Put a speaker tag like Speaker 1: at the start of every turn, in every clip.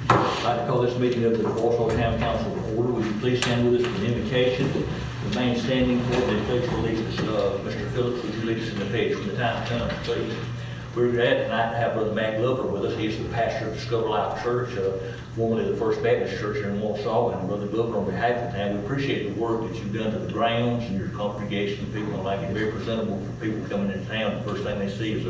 Speaker 1: I'd like to call this meeting of the Wausau Town Council to order. Would you please stand with us for the invocation? Remain standing for the pledge of allegiance. Mr. Phillips, would you lead us in the pledge from the time comes, please? We're glad tonight to have Brother Mac Glover with us. He's the pastor of Discover Life Church, formerly the First Baptist Church here in Wausau. And Brother Glover, on behalf of the town, we appreciate the work that you've done to the grounds and your congregation. People like it very presentable for people coming into town. The first thing they see is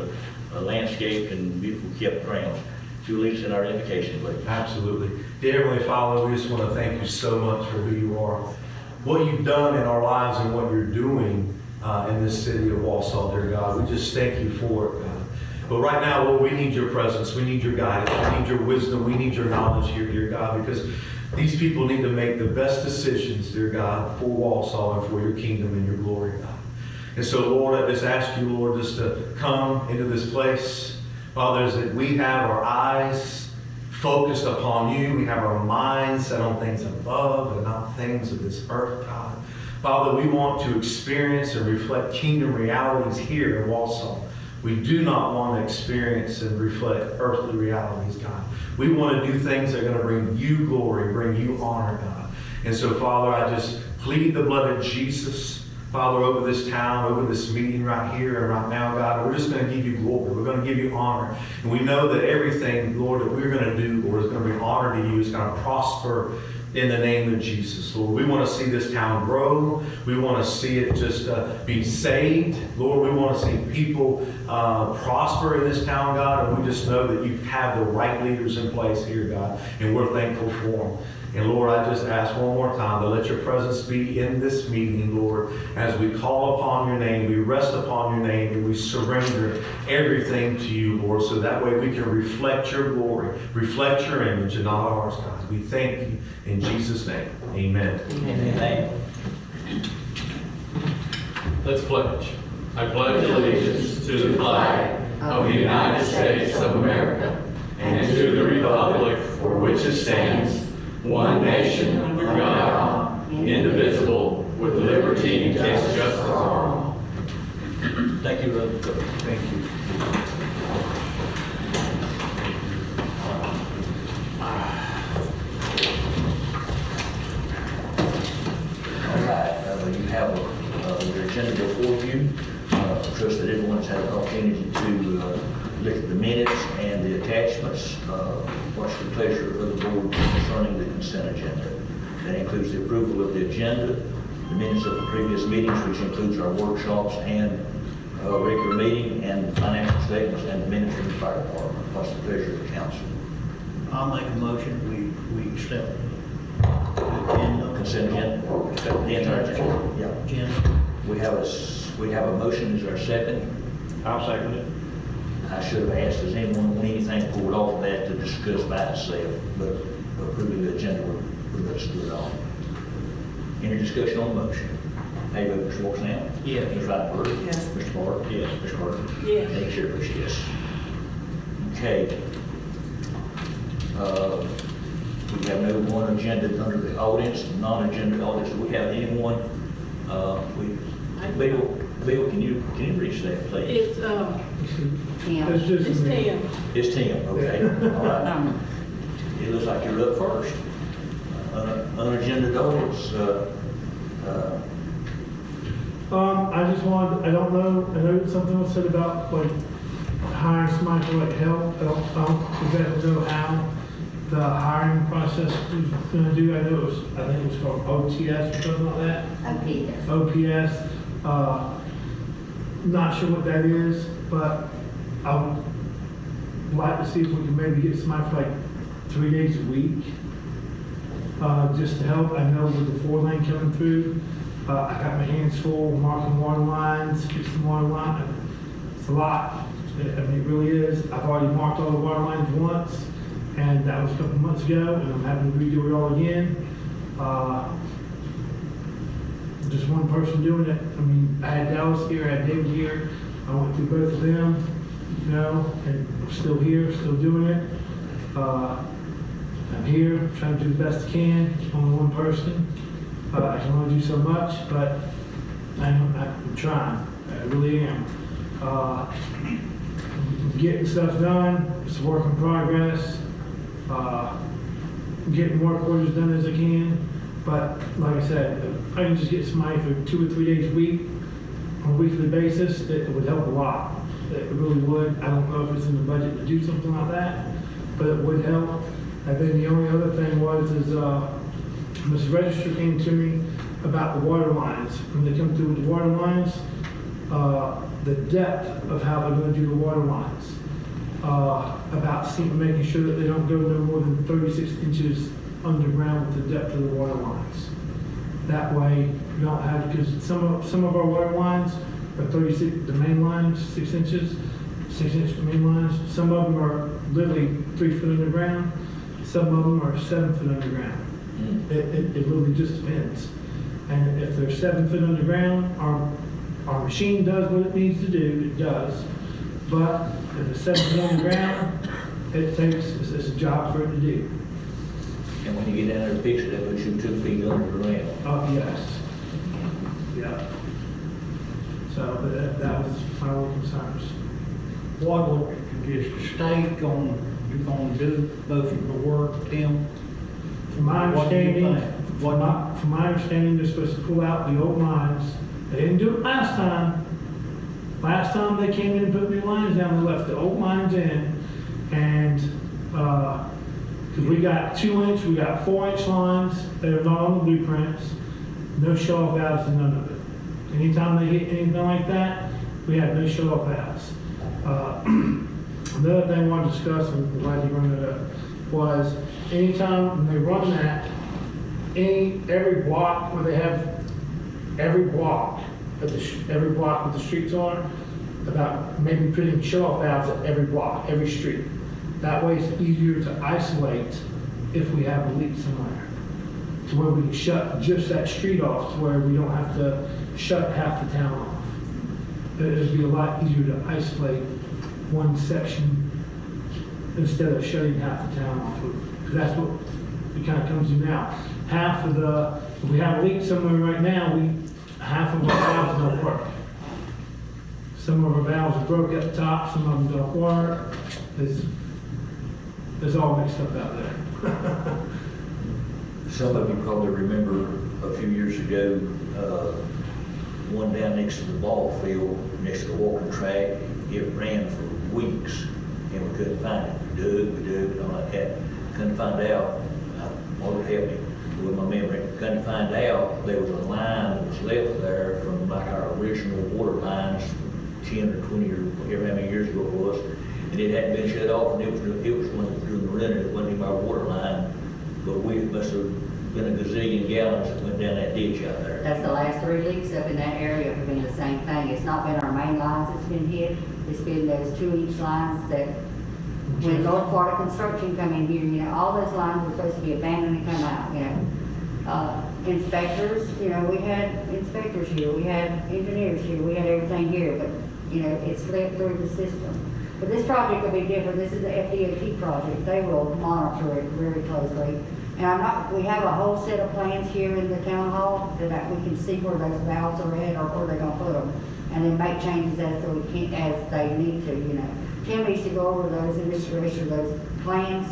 Speaker 1: a landscape and beautiful kept grounds. If you lead us in our invocation, please.
Speaker 2: Absolutely. Dear Heavenly Father, we just want to thank you so much for who you are, what you've done in our lives and what you're doing in this city of Wausau, dear God. We just thank you for it, God. But right now, Lord, we need your presence. We need your guidance. We need your wisdom. We need your knowledge here, dear God, because these people need to make the best decisions, dear God, for Wausau and for your kingdom and your glory, God. And so, Lord, I just ask you, Lord, just to come into this place. Father, that we have our eyes focused upon you. We have our minds set on things above and not things of this earth, God. Father, we want to experience and reflect kingdom realities here in Wausau. We do not want to experience and reflect earthly realities, God. We want to do things that are going to bring you glory, bring you honor, God. And so, Father, I just plead the blood of Jesus, Father, over this town, over this meeting right here and right now, God. We're just going to give you glory. We're going to give you honor. And we know that everything, Lord, that we're going to do, Lord, is going to bring honor to you. It's going to prosper in the name of Jesus, Lord. We want to see this town grow. We want to see it just be saved. Lord, we want to see people prosper in this town, God. And we just know that you have the right leaders in place here, God. And we're thankful for them. And Lord, I just ask one more time to let your presence be in this meeting, Lord, as we call upon your name, we rest upon your name, and we surrender everything to you, Lord, so that way we can reflect your glory, reflect your image, and not ours, God. We thank you in Jesus' name. Amen.
Speaker 1: Amen.
Speaker 3: Let's pledge. I pledge allegiance to the flag of the United States of America and to the republic for which it stands, one nation under God, indivisible, with liberty and justice for all.
Speaker 1: Thank you, Brother.
Speaker 2: Thank you.
Speaker 1: All right, you have your agenda before you. I trust that everyone's had an opportunity to look at the minutes and the attachments. What's the pleasure of the board concerning the consent agenda? That includes the approval of the agenda, the minutes of the previous meetings, which includes our workshops and regular meeting, and financial statements, and the minutes from the fire department. What's the pleasure of the council?
Speaker 4: I'll make a motion, we accept the agenda.
Speaker 1: Consent agenda? Accept the entire agenda? Yeah.
Speaker 4: Agenda.
Speaker 1: We have a motion. Is there a second?
Speaker 4: I'll second it.
Speaker 1: I should have asked, does anyone want anything pulled off of that to discuss by itself? But approving the agenda, we're going to do it all. Any discussion on the motion? How you vote, Mr. Wausau?
Speaker 4: Yes.
Speaker 1: Ms. Rattler?
Speaker 5: Yes.
Speaker 1: Mr. Barr?
Speaker 4: Yes.
Speaker 1: Mr. Carter?
Speaker 5: Yes.
Speaker 1: Thank you, Chair votes yes. Okay. We have no one agenda under the audience, non-agenda audience. Do we have anyone? Bill, can you reach that, please?
Speaker 5: It's,
Speaker 6: It's
Speaker 5: Tim.
Speaker 1: It's Tim, okay. All right. It looks like you're up first. Unagenda audience.
Speaker 6: I just wanted, I don't know, I know something was said about like hiring somebody for like help. I don't exactly know how the hiring process was gonna do. I know I think it was called OTS or something like that. OPS. Not sure what that is, but I would like to see if we can maybe get somebody for like 3 days a week, just to help. I know with the 4-lane coming through, I got my hands full marking water lines, fixing water line. It's a lot. I mean, it really is. I've already marked all the water lines once, and that was a couple months ago, and I'm having to redo it all again. Just one person doing it. I mean, I had Dallas here, I had David here. I went through both of them, you know, and I'm still here, still doing it. I'm here, trying to do the best I can. It's only one person. I can only do so much, but I'm trying. I really am. Getting stuff done, it's a work in progress. Getting work orders done as I can, but like I said, if I can just get somebody for 2 or 3 days a week, on a weekly basis, it would help a lot. It really would. I don't know if it's in the budget to do something like that, but it would help. And then the only other thing is Mrs. Register came to me about the water lines. When they come through with the water lines, the depth of how they're gonna do the water lines. About making sure that they don't go no more than 36 inches underground with the depth of the water lines. That way, you don't have, because some of our water lines are 36, the main lines, 6 inches, 6-inch main lines. Some of them are literally 3 foot underground. Some of them are 7 foot underground. It really just depends. And if they're 7 foot underground, our machine does what it needs to do, it does. But if it's 7 foot underground, it's a job for it to do.
Speaker 1: And when you get down there to fix it, that puts you 2 feet underground.
Speaker 6: Oh, yes. Yeah. So, but that was my only concerns.
Speaker 4: Is the state gonna do most of the work, Tim?
Speaker 6: From my
Speaker 4: What do you
Speaker 6: understanding,
Speaker 4: think?
Speaker 6: from my understanding, they're supposed to pull out the old lines. They didn't do it last time. Last time they came in and put new lines down, they left the old lines in. And, cause we got 2-inch, we got 4-inch lines that are not on the blueprints. No shut-off valves and none of it. Anytime they hit anything like that, we have no shut-off valves. Another thing I want to discuss, and I'm glad you brought it up, was anytime when they run that, every block where they have every block with the streets on it, about maybe putting shut-off valves at every block, every street. That way it's easier to isolate if we have a leak somewhere, to where we can shut just that street off, to where we don't have to shut half the town off. It'd be a lot easier to isolate one section instead of shutting half the town off. Because that's what it kind of comes to now. If we have a leak somewhere right now, half of our valves don't work. Some of our valves are broke at the top, some of them don't work. It's all mixed up out there.
Speaker 1: Some of you probably remember a few years ago, one down next to the ball field, next to the walking track. It ran for weeks and we couldn't find it. We dug, and all like that. Couldn't find out. Lord help me with my memory. Couldn't find out there was a line that was left there from like our original water lines 10 or 20 or whatever how many years ago it was. And it hadn't been shut off, and it was when it was doing the running, it wasn't even our water line. But we must have been a gazillion gallons that went down that ditch out there.
Speaker 5: That's the last 3 leaks up in that area have been the same thing. It's not been our main lines that's been hit. It's been those 2-inch lines that, when North Florida Construction come in here, all those lines were supposed to be abandoned and come out, Inspectors, we had inspectors here, we had engineers here, we had everything here, but, it slipped through the system. But this project will be different. This is the FDOT project. They will monitor it very closely. And we have a whole set of plans here in the town hall that we can see where those valves are at or where they're gonna put them. And then make changes as they need to, Tim needs to go over those and Mr. Register those plans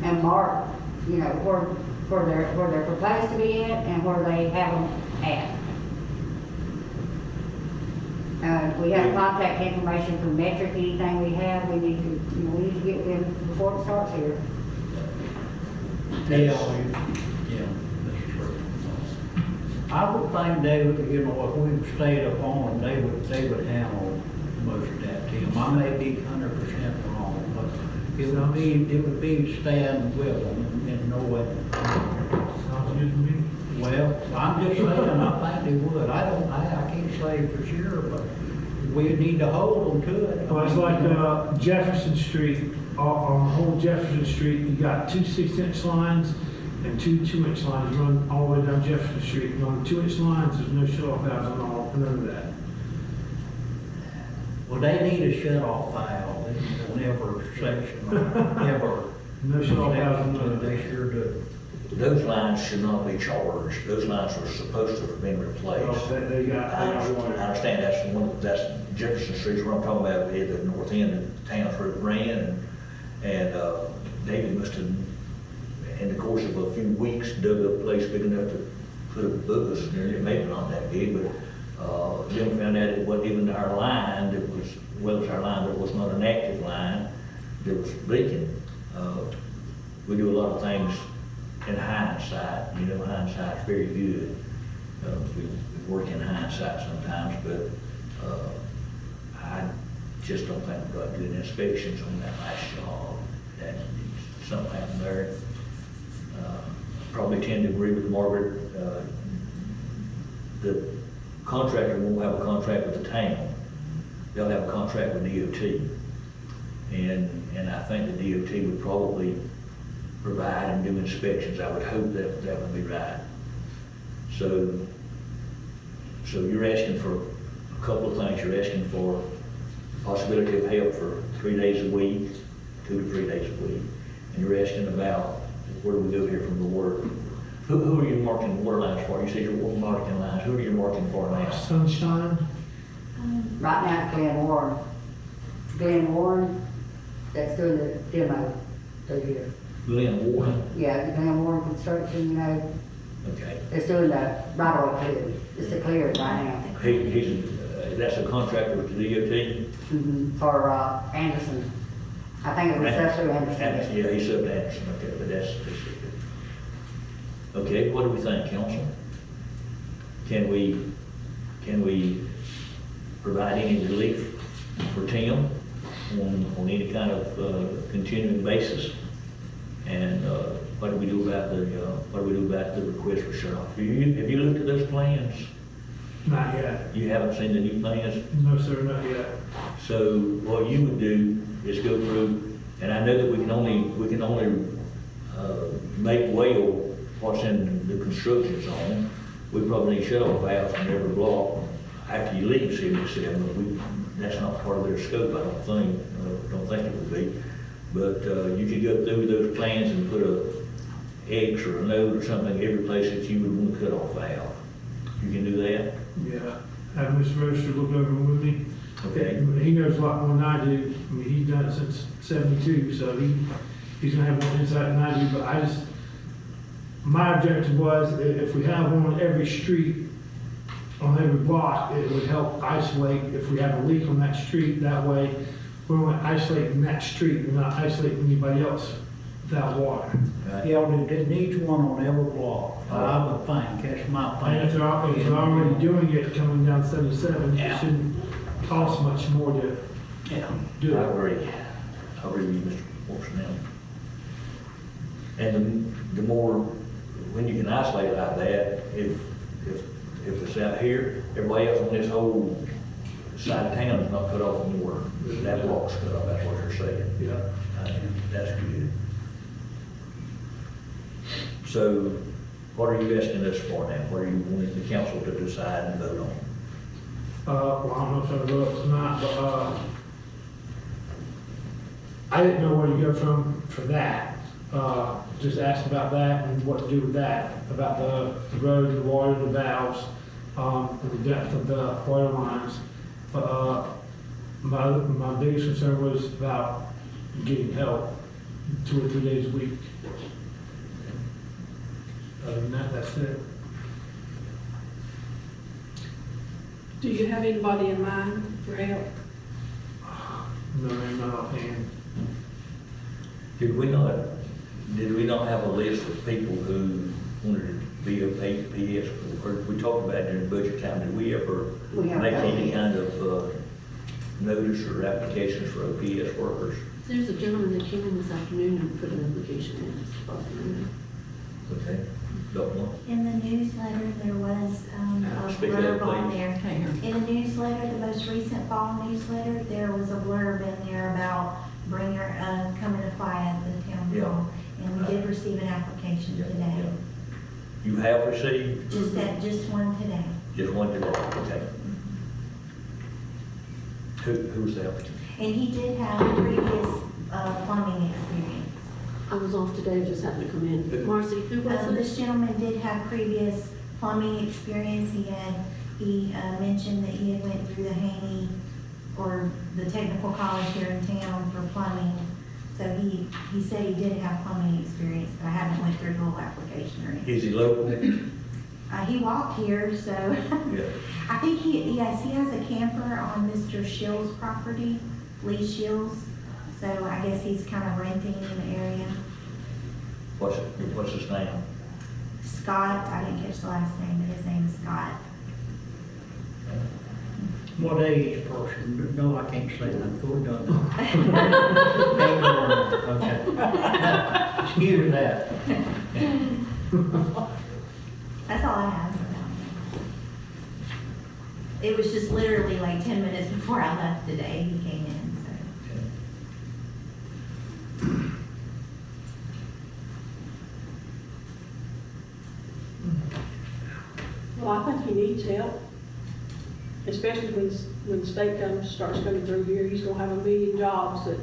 Speaker 5: and mark, where they're proposed to be at and where they have them at. We have contact information for Metric, anything we have, we need to get with them before it starts here.
Speaker 4: Yeah, that's true. I would think they would, if we stayed up on them, they would handle most of that, Tim. I may be 100% wrong, but it would be staying with them and knowing.
Speaker 6: Sounds good to me.
Speaker 4: Well, I'm just saying, I think they would. I can't say for sure, but we need to hold them to it.
Speaker 6: Well, it's like Jefferson Street, on the whole Jefferson Street, you got 2 6-inch lines and 2 2-inch lines run all the way down Jefferson Street. And on the 2-inch lines, there's no shut-off valves on none of that.
Speaker 4: Well, they need a shut-off valve in every section, ever.
Speaker 6: No shut-off valves on none of
Speaker 4: They
Speaker 6: that.
Speaker 4: sure do.
Speaker 1: Those lines should not be charged. Those lines are supposed to have been replaced.
Speaker 6: Well, they got
Speaker 1: I
Speaker 6: water.
Speaker 1: understand that's Jefferson Street's where I'm talking about, at the north end of town where it ran, and David must have, in the course of a few weeks, dug up a place big enough to put a bus in there. It may be not that big, but then we found out it wasn't even our line that was, well, it's our line, but it was not an active line that was leaking. We do a lot of things in hindsight, you know, hindsight's very good. We work in hindsight sometimes, but I just don't think we got good inspections on that last job. That something happened there. Probably tend to agree with Margaret. The contractor won't have a contract with the town. They'll have a contract with DOT. And I think the DOT would probably provide and do inspections. I would hope that that would be right. So you're asking for a couple of things. You're asking for possibility of help for 3 days a week, 2 to 3 days a week. And you're asking about where do we go here from the water? Who are you marking water lines for? You said you're marking lines. Who are you marking for now?
Speaker 6: Sunshine,
Speaker 5: Right now it's Glen Warren. Glen Warren, that's doing the demo through here.
Speaker 1: Glenn Warren.
Speaker 5: Yeah, the Glen Warren Construction, you know,
Speaker 1: Okay.
Speaker 5: it's doing the right-of-way clear. It's the clear right now.
Speaker 1: He's that's a contractor with the DOT?
Speaker 5: For Anderson. I think it was through Anderson.
Speaker 1: Yeah, he's up to Anderson, okay, but that's it. Okay, what do we think, council? Can we provide any relief for Tim on any kind of continuing basis? And what do we do about the request for shut off? Have you looked at those plans?
Speaker 6: not yet.
Speaker 1: You haven't seen the new plans?
Speaker 6: No, sir, not yet.
Speaker 1: So what you would do is go through, and I know that we can only make well what's in the construction zone. We probably need shut-off valves in every block after you leave 77, but that's not part of their scope, I don't think. Don't think it would be. But you could go through those plans and put a X or a note or something every place that you would want to cut off valve. You can do that?
Speaker 6: Yeah, have Mr. Roaster look over with me.
Speaker 1: Okay.
Speaker 6: He knows a lot more than I do. I mean, he's done it since '72, so he's gonna have more insight than I do, but my objective was if we have one on every street, on every block, it would help isolate if we have a leak on that street. That way, we're only isolating that street, we're not isolating anybody else without water.
Speaker 4: Yeah, it needs one on every block, I would think, that's my
Speaker 6: And if
Speaker 4: opinion.
Speaker 6: they're already doing it coming down 77,
Speaker 4: Yeah.
Speaker 6: it shouldn't cost much more to
Speaker 4: Yeah.
Speaker 6: do
Speaker 1: I
Speaker 6: it.
Speaker 1: agree. I agree with you, Mr. Wilson. And the more, when you can isolate like that, if it's out here, everybody else on this whole side of town is not cut off anymore. That block's cut off, that's what they're saying.
Speaker 6: Yeah.
Speaker 1: That's good. So what are you asking us for now? What are you wanting the council to decide and vote on?
Speaker 6: Well, I don't know if I will tonight, but, I didn't know where to go from for that. Just asked about that and what to do with that, about the road, the water, the valves, and the depth of the water lines. But, my biggest concern was about getting help 2 or 3 days a week. Other than that, that's it.
Speaker 7: Do you have anybody in mind for help?
Speaker 6: No, man, not offhand.
Speaker 1: Did we not have a list of people who wanted to be a PS? Or we talked about it during budget time, did we ever
Speaker 5: We have
Speaker 1: make
Speaker 5: that
Speaker 1: any
Speaker 5: list.
Speaker 1: kind of notice or applications for OPS workers?
Speaker 8: There's a gentleman that came in this afternoon and put an application in this afternoon.
Speaker 1: Okay, got one?
Speaker 9: In the newsletter, there was a
Speaker 1: Speak up,
Speaker 9: blurb on
Speaker 1: please.
Speaker 9: there. In the newsletter, the most recent fall newsletter, there was a blurb in there about come and apply at the town
Speaker 1: Yeah.
Speaker 9: hall. And we did receive an application
Speaker 1: Yeah,
Speaker 9: today.
Speaker 1: You have received?
Speaker 9: Just one today.
Speaker 1: Just one today, okay. Who's the applicant?
Speaker 9: And he did have previous plumbing experience.
Speaker 8: I was off today, just happened to come in. Marcy, who was it?
Speaker 9: This gentleman did have previous plumbing experience. He mentioned that he had went through the Haney for the technical college here in town for plumbing. So he said he did have plumbing experience, but I haven't went through the whole application or anything.
Speaker 1: Is he local?
Speaker 9: He walked here, so
Speaker 1: Yeah.
Speaker 9: I think he has a camper on Mr. Shill's property, Lee Shill's. So I guess he's kind of renting in the area.
Speaker 1: What's his name?
Speaker 9: Scott, I didn't catch the last name, but his name is Scott.
Speaker 4: What age person? No, I can't say that, go done. Okay. Excuse that.
Speaker 9: That's all I have about him. It was just literally like 10 minutes before I left today, he came in, so.
Speaker 7: Well, I think he needs help, especially when the state starts coming through here. He's gonna have a million jobs that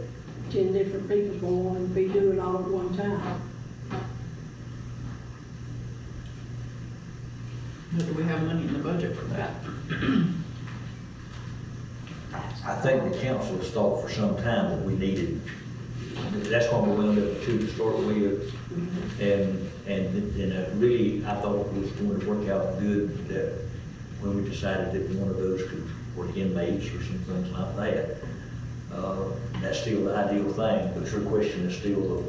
Speaker 7: 10 different people's gonna want to be doing all at one time.
Speaker 8: Do we have money in the budget for that?
Speaker 1: I think the council has thought for some time that we needed, that's why we wound up with 2 to start with. And really, I thought it was going to work out good that when we decided that one of those could work inmates or some things like that. That's still the ideal thing, but your question is still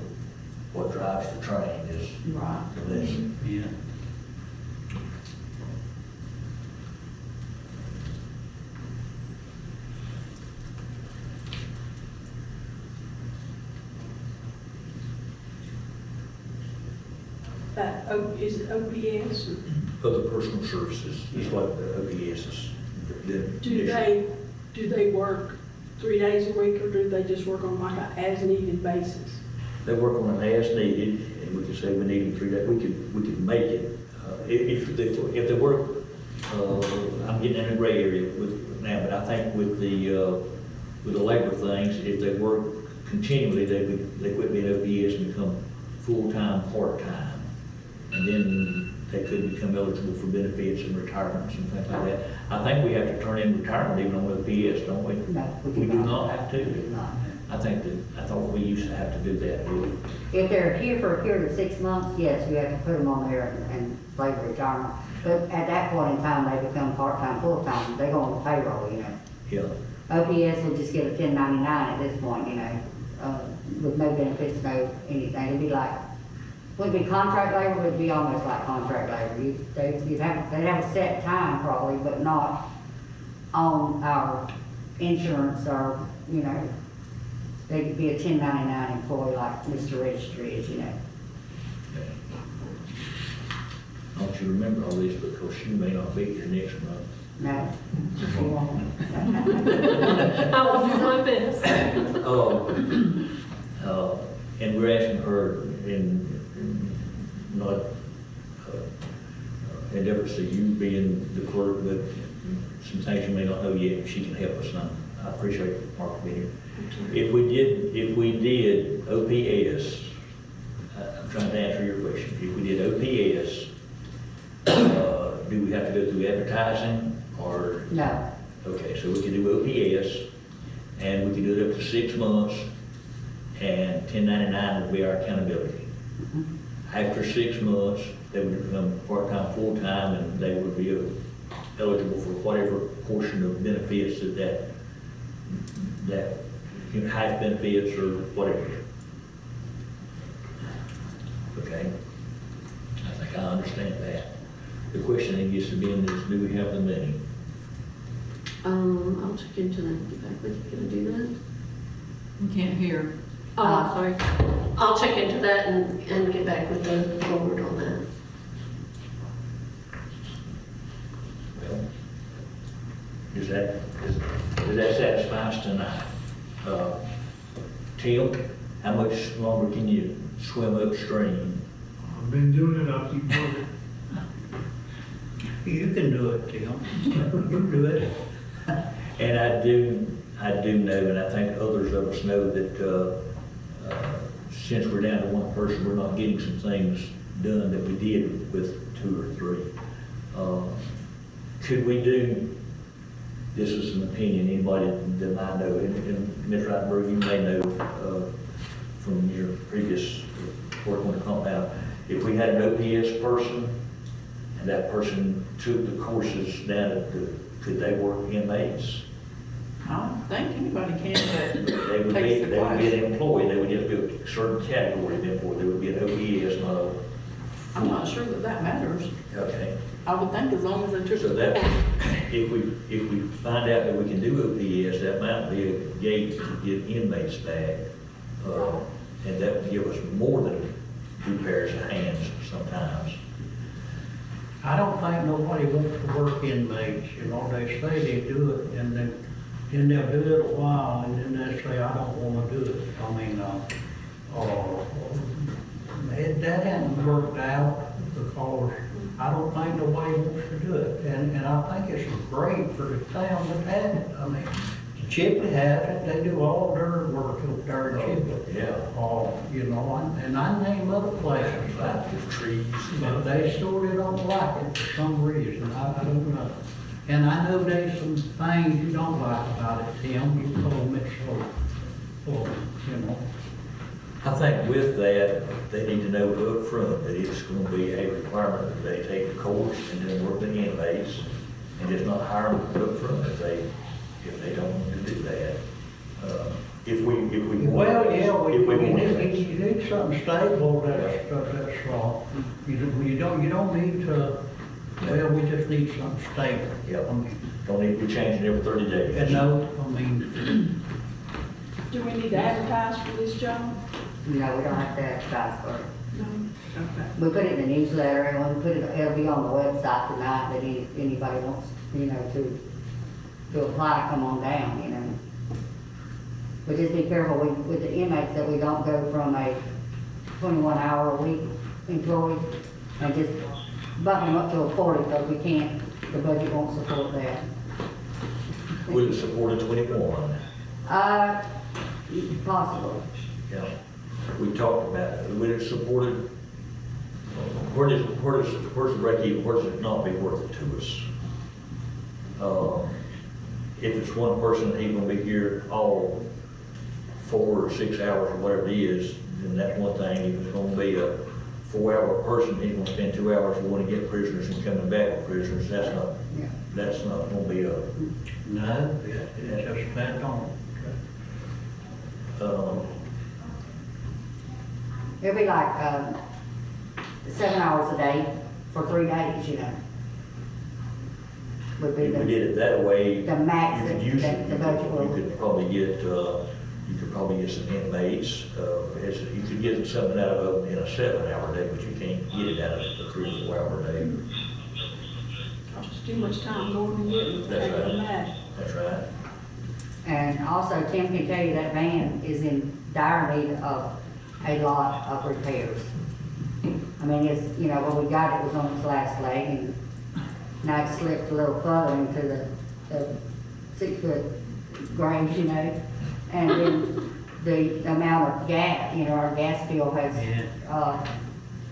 Speaker 1: what drives the train is
Speaker 8: Right.
Speaker 1: this.
Speaker 4: Yeah.
Speaker 7: Is it OPS?
Speaker 1: Other personal services, just like the OPSs.
Speaker 7: Do they work 3 days a week, or do they just work on like a as-needed basis?
Speaker 1: They work on an as needed, and we could say we need them 3 days, we could make it. If they work, I'm getting in a gray area with now, but I think with the labor things, if they work continually, they quit being OPS and become full-time, part-time. And then they could become eligible for benefits and retirements and things like that. I think we have to turn in retirement even on OPS, don't we?
Speaker 5: No,
Speaker 1: We do not have to.
Speaker 5: We do not.
Speaker 1: I thought we used to have to do that.
Speaker 5: If they're here for a period of 6 months, yes, you have to put them on there and labor retirement. But at that point in time, they become part-time, full-time, they go on the payroll, you know.
Speaker 1: Yeah.
Speaker 5: OPS would just get a 1099 at this point, you know, with no benefits, no anything. It'd be like, wouldn't be contract labor, but it'd be almost like contract labor. They'd have a set time probably, but not on our insurance or, you know, they'd be a 1099 employee like Mr. Registry is, you know.
Speaker 1: Don't you remember all this because you may not be here next month.
Speaker 5: No, she won't.
Speaker 7: I will do my best.
Speaker 1: And we're asking her in not endeavors to you being the clerk, but some things you may not know yet, she can help us now. I appreciate Mark being here. If we did OPS, I'm trying to answer your question. If we did OPS, do we have to go through advertising or?
Speaker 5: No,
Speaker 1: Okay, so we could do OPS, and we could do it up to 6 months, and 1099 would be our accountability. After 6 months, they would become part-time, full-time, and they would be eligible for whatever portion of benefits that you know, health benefits or whatever. Okay? I think I understand that. The question that gets to be in is, do we have the money?
Speaker 8: I'll check into that and get back with you. Can I do that?
Speaker 10: You can't hear.
Speaker 8: Oh, I'm sorry. I'll check into that and get back with the board on that.
Speaker 1: Well, does that satisfy us tonight? Tim, how much longer can you swim upstream?
Speaker 6: I've been doing it, I'll keep doing it.
Speaker 4: You can do it, Tim. You do it.
Speaker 1: And I do know, and I think others of us know that since we're down to one person, we're not getting some things done that we did with 2 or 3. Could we do this is an opinion, anybody that might know, and Ms. Reitenberg, you may know, from your previous work on the compound, if we had an OPS person, and that person took the courses down at could they work inmates?
Speaker 10: I don't think anybody can
Speaker 1: They would
Speaker 10: that
Speaker 1: be,
Speaker 10: takes the
Speaker 1: they would be
Speaker 10: class.
Speaker 1: an employee, they would just be a certain category, therefore they would be an OPS, not a.
Speaker 10: I'm not sure that matters.
Speaker 1: Okay,
Speaker 10: I would think as long as they took
Speaker 1: so
Speaker 10: the
Speaker 1: that,
Speaker 10: course.
Speaker 1: if we find out that we can do OPS, that might be a gate to get inmates back. And that would give us more than 2 pairs of hands sometimes.
Speaker 4: I don't think nobody wants to work inmates, you know, they say they do it, and then they'll do it a while, and then they say, I don't wanna do it. I mean, that hasn't worked out, because I don't think nobody wants to do it, and I think it's great for the town that has it. I mean, Chipley has it, they do all their work up there in Chipley.
Speaker 1: Yeah.
Speaker 4: You know, and I name other places,
Speaker 1: Active trees.
Speaker 4: but they sort of don't like it for some reason, I don't know. And I know there's some things you don't like about it, Tim, you told me so, you know.
Speaker 1: I think with that, they need to know up front that it's gonna be a requirement that they take the course and then work with the inmates, and just not hire them up front if they don't want to do that. If we.
Speaker 4: Well, yeah,
Speaker 1: if we
Speaker 4: you
Speaker 1: want
Speaker 4: need something stable that's, you don't need to, well, we just need something stable.
Speaker 1: Yeah.
Speaker 4: I mean,
Speaker 1: Don't need to be changing every 30 days.
Speaker 4: and no, I mean,
Speaker 7: Do we need to advertise for this job?
Speaker 5: No, we don't have to advertise for it.
Speaker 7: No? Okay.
Speaker 5: We put it in the newsletter, and when we put it, it'll be on the website tonight, that anybody wants, you know, to apply, come on down, you know. But just be careful with the inmates that we don't go from a 21-hour-a-week employee and just bump them up to a 40, because we can't, the budget won't support that.
Speaker 1: Would it support a 21?
Speaker 5: Possibly.
Speaker 1: Yeah. We talked about it. Would it support it? Where's the break even? Where does it not be worth it to us? If it's one person, he's gonna be here all 4 or 6 hours or whatever it is, then that's one thing. If it's gonna be a 4-hour person, he's gonna spend 2 hours going to get prisoners and coming back with prisoners.
Speaker 5: Yeah.
Speaker 1: That's not gonna be a,
Speaker 4: no, it's just that on.
Speaker 5: It'll be like, 7 hours a day for 3 days, you know. Would be
Speaker 1: if we did it that way.
Speaker 5: the max
Speaker 1: you could
Speaker 5: that
Speaker 1: use
Speaker 5: that
Speaker 1: it.
Speaker 5: the budget will.
Speaker 1: You could probably get, some inmates, you could get something out of it in a 7-hour day, but you can't get it out of a 3 or 4 hour day.
Speaker 7: Costs too much time going and getting,
Speaker 1: That's
Speaker 7: taking
Speaker 1: right.
Speaker 7: them back.
Speaker 1: That's right.
Speaker 5: And also, Tim can tell you that van is in dire need of a lot of repairs. I mean, it's, you know, when we got it, was on its last leg, and now it's slipped a little further into the 6-foot grave, you know. And then the amount of gas, you know, our gas bill has,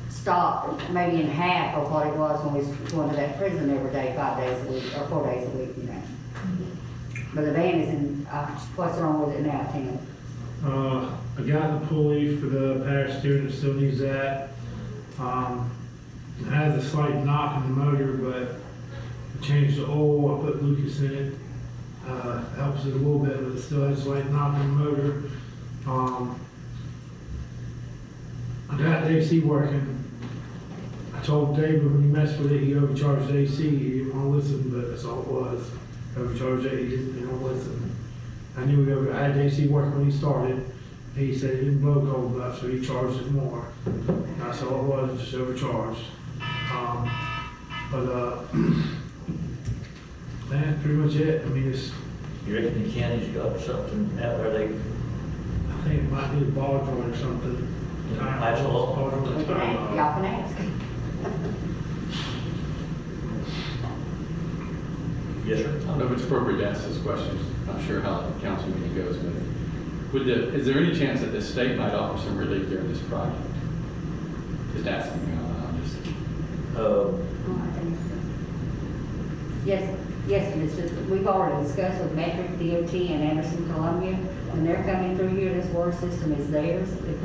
Speaker 5: stopped maybe in half of what it was when we was going to that prison every day, 5 days a week, or 4 days a week, you know. But the van is in, what's wrong with it now, Tim?
Speaker 6: I got the pulley for the power steering, it still needs that. It has a slight knock in the motor, but I changed the oil, I put Lucas in it. Helps it a little bit, but it still has a slight knock in the motor. I got the AC working. I told David when he messed with it, he overcharged the AC. He didn't want to listen, but that's all it was. Overcharged it, he didn't listen. I knew I had the AC working when he started. He said it didn't blow cold enough, so he charged it more. That's all it was, just overcharged. That's pretty much it. I mean, it's,
Speaker 1: You reckon the county's got something out there they,
Speaker 6: I think it might be a ball joint or something.
Speaker 1: That's all.
Speaker 6: Ball joint.
Speaker 5: We can ask, y'all can ask.
Speaker 1: yes, sir?
Speaker 3: I don't know if it's appropriate to ask this question. I'm sure how the council meeting goes, but is there any chance that the state might offer some relief during this project? Just asking, I'm just.
Speaker 5: Yes, Yes, we've already discussed with Metric DOT and Anderson, Columbia. When they're coming through here, this water system is theirs. If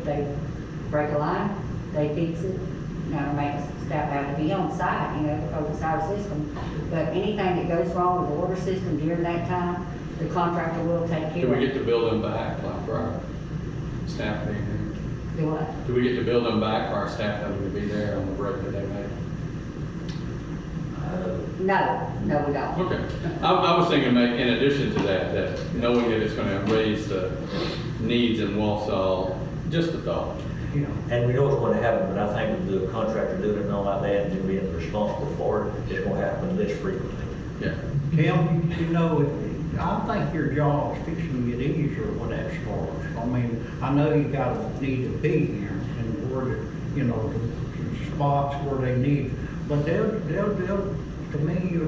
Speaker 5: they break a line, they fix it. Now, it makes staff have to be on site, you know, because it's our system. But anything that goes wrong with the water system during that time, the contractor will take care
Speaker 3: Do
Speaker 5: of
Speaker 3: we
Speaker 5: it.
Speaker 3: get to build them back, like for our staff being
Speaker 5: Do what?
Speaker 3: there? Do we get to build them back for our staff having to be there on the break that they make?
Speaker 5: No, we don't.
Speaker 3: Okay. I was thinking, in addition to that, that knowing that it's going to raise the needs in Wausau, just a thought.
Speaker 4: You know,
Speaker 1: And we know it's going to happen, but I think with the contractor doing it and all like that, and then being responsible for it, it's going to happen less frequently.
Speaker 3: Yeah.
Speaker 4: Tim, you know, I think your job's fixing to get easier when that starts. I mean, I know you gotta need to be here and where, you know, the spots where they need, but they'll, to me,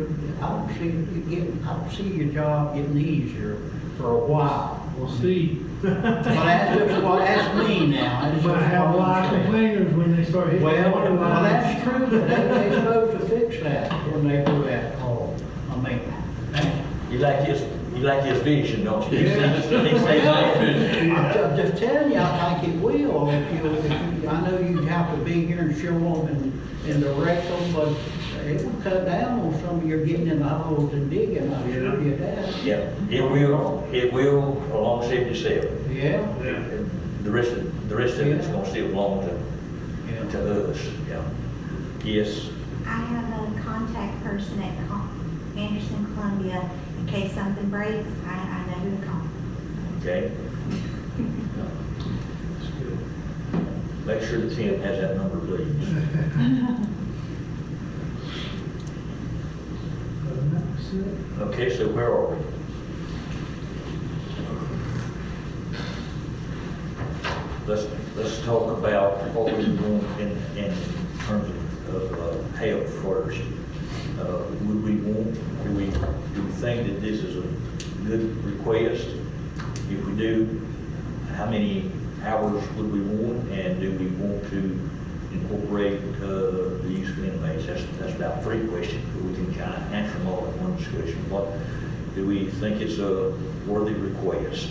Speaker 4: I don't see your job getting easier for a while.
Speaker 6: We'll see.
Speaker 4: But that's me now. That's
Speaker 6: But I
Speaker 4: just
Speaker 6: have a
Speaker 4: what I'm
Speaker 6: lot of
Speaker 4: saying.
Speaker 6: complainers when they start hitting the water
Speaker 4: Well,
Speaker 6: lines.
Speaker 4: that's true, but they're supposed to fix that when they do that call. I mean,
Speaker 1: You like his vision, don't you?
Speaker 6: Yeah.
Speaker 1: He says that.
Speaker 4: I'm just telling you, I think it will. If you, I know you have to be here and show them and direct them, but it will cut down on some of your getting in the holes and digging, I assure you that.
Speaker 1: Yeah, it will along 77.
Speaker 4: Yeah,
Speaker 6: Yeah.
Speaker 1: The rest of it's going to still belong
Speaker 4: yeah.
Speaker 1: to us, yeah. Yes,
Speaker 9: I have a contact person at Anderson, Columbia. In case something breaks, I know who to call.
Speaker 1: okay.
Speaker 6: That's good.
Speaker 1: Make sure that Tim has that number, please.
Speaker 6: That's it.
Speaker 1: Okay, so where are we? Let's talk about what we're doing in terms of help first. Would we want, do we think that this is a good request? If we do, how many hours would we want, and do we want to incorporate the use of inmates? That's about 3 questions, but we can kind of answer them all in one discussion. What, do we think it's a worthy request?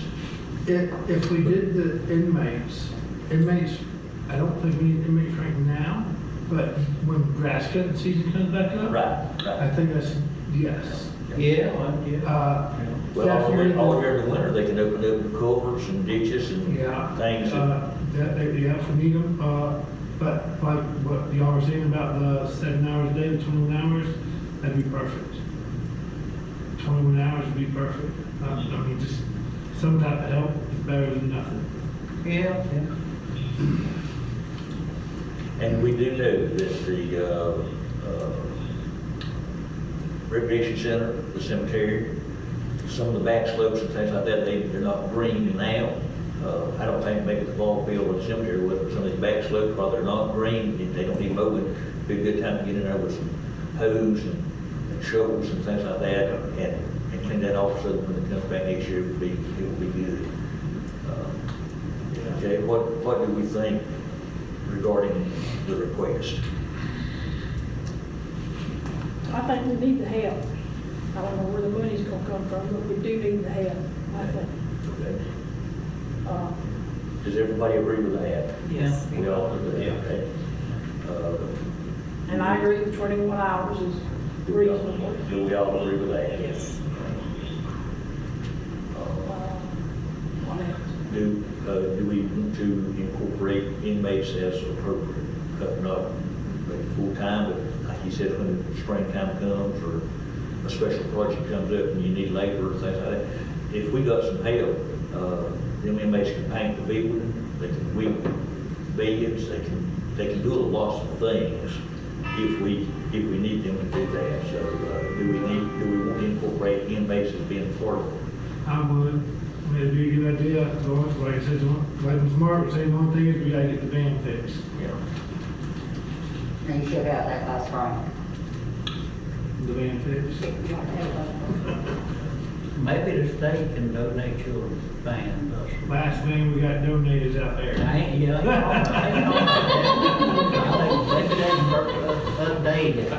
Speaker 6: If we did the inmates, I don't think we need inmates right now, but when grass cutting season comes back up,
Speaker 1: Right,
Speaker 6: I
Speaker 1: right.
Speaker 6: think that's, yes.
Speaker 4: Yeah, well, yeah.
Speaker 1: Well,
Speaker 6: Definitely.
Speaker 1: all during the winter, they can open up culverts and ditches and
Speaker 6: Yeah.
Speaker 1: things.
Speaker 6: Yeah, if we need them, but like what y'all were saying about the 7 hours a day, the 21 hours, that'd be perfect. 21 hours would be perfect. I mean, just some type of help is better than nothing.
Speaker 4: Yeah, yeah.
Speaker 1: And we do know that the recreation center, the cemetery, some of the back slopes and things like that, they're not green now. I don't think maybe the ball field or the cemetery was, but some of these back slopes, while they're not green, they don't need mowing. It'd be a good time to get in there with some hose and shovels and things like that, and clean that off so that when it comes back next year, it will be good. Okay, what do we think regarding the request?
Speaker 7: I think we need the help. I don't know where the money's gonna come from, but we do need the help, I think.
Speaker 1: Okay.
Speaker 7: Uh,
Speaker 1: Does everybody agree with that?
Speaker 10: Yes.
Speaker 1: We all agree,
Speaker 4: Yeah.
Speaker 1: okay?
Speaker 7: And I agree with 21 hours is reasonable.
Speaker 1: Do we all agree with that?
Speaker 10: Yes.
Speaker 7: What else?
Speaker 1: Do we want to incorporate inmates as appropriate? Not maybe full-time, but like you said, when springtime comes or a special project comes up and you need labor or things like that. If we got some help, them inmates can paint the building, they can weed beds, they can do lots of things if we need them to do that. So do we want to incorporate inmates as being part of it?
Speaker 6: I would. I mean, it'd be a good idea. Like I said, like Ms. Mark was saying, one thing is we gotta get the van fixed.
Speaker 1: Yeah.
Speaker 5: And you should have that by spring.
Speaker 6: The van fixed.
Speaker 4: Maybe the state can donate your fan.
Speaker 6: Last thing we got donated is out there.
Speaker 4: I ain't, yeah, updated.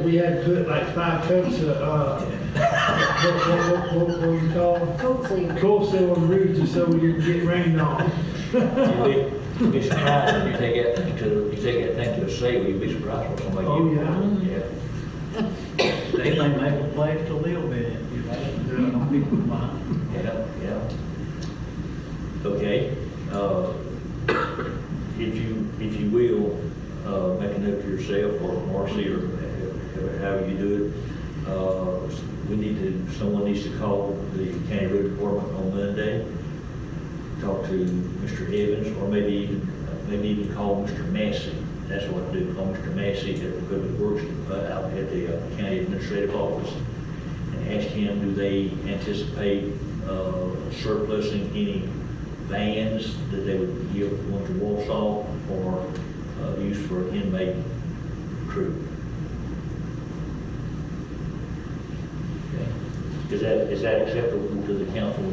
Speaker 6: We had to put like 5 cups of, what you call it?
Speaker 5: Cool seal.
Speaker 6: Coal seal on the roof just so we didn't get rained on.
Speaker 1: You'd be surprised when you take that thing to the sale, you'd be surprised what somebody.
Speaker 6: Oh,
Speaker 1: gives you.
Speaker 6: yeah.
Speaker 1: Yeah.
Speaker 4: They may make a place to live in, you know, some people might.
Speaker 1: Yeah, yeah. Okay, if you will, make a note to yourself or Marcy or however you do it, someone needs to call the county road department on Monday, talk to Mr. Evans, or maybe even call Mr. Massey. That's what to do, call Mr. Massey at the Public Works, out at the county administrative office, and ask him, do they anticipate surplusing any vans that they would give one to Wausau for use for inmate crew? Okay. Is that acceptable to the council?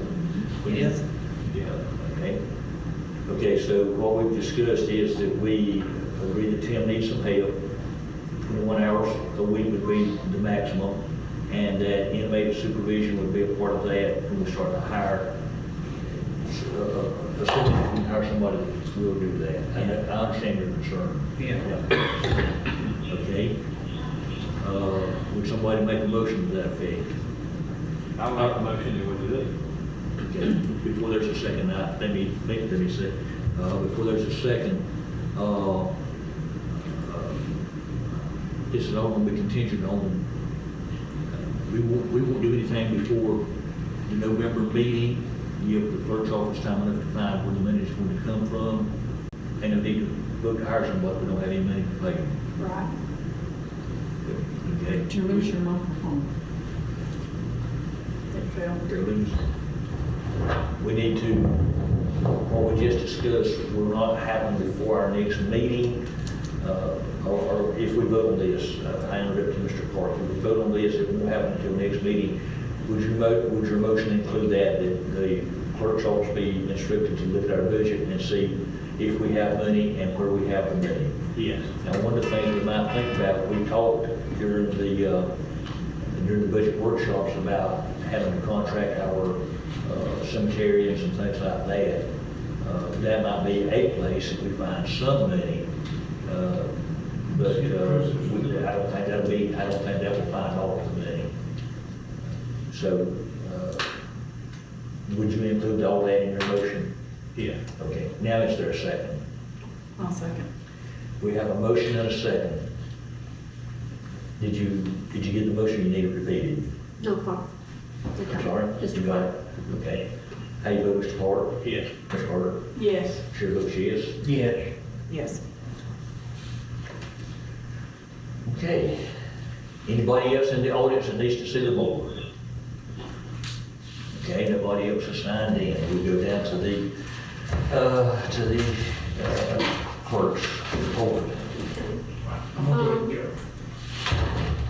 Speaker 4: Yes.
Speaker 1: Yeah, okay. Okay, so what we've discussed is that we agree that Tim needs some help. 21 hours a week would be the maximum, and that inmate supervision would be a part of that when we start to hire. Assuming we can hire somebody that will do that. And I understand your concern.
Speaker 4: Yeah.
Speaker 1: Okay. Would somebody make a motion to that effect?
Speaker 3: I'll make a motion that we do that.
Speaker 1: Okay, before there's a second, let me say, before there's a second, this is all going to be contingent on, we won't do anything before the November meeting. Give the clerk's office time enough to find where the money is going to come from, and they'll need to vote to hire somebody if we don't have any money to pay them.
Speaker 10: Right.
Speaker 1: Okay?
Speaker 10: Did you lose your microphone? It fell.
Speaker 1: They're losing. We need to, what we just discussed will not happen before our next meeting, or if we vote on this, I hand it up to Mr. Clark. If we vote on this, it won't happen until next meeting. Would your motion include that the clerk's office be instructed to look at our budget and see if we have money and where we have the money?
Speaker 3: Yes.
Speaker 1: Now, one of the things we might think about, we talked during the budget workshops about having to contract our cemeteries and things like that. That might be a place if we find some money, but I don't think that will find all of the money. So, would you include all that in your motion?
Speaker 3: Yeah.
Speaker 1: Okay, now is there a second?
Speaker 10: I'll second.
Speaker 1: We have a motion and a second. Did you get the motion? You need it repeated?
Speaker 8: No problem.
Speaker 1: I'm sorry?
Speaker 8: Just
Speaker 1: You got it? Okay. How you vote, Mr. Carter?
Speaker 3: Yes.
Speaker 1: Mr. Carter?
Speaker 10: Yes.
Speaker 1: Chair votes yes.
Speaker 4: Yes.
Speaker 10: Yes.
Speaker 1: Okay. Anybody else in the audience that needs to see the board? Okay, nobody else is signed in. We go down to the clerk's report.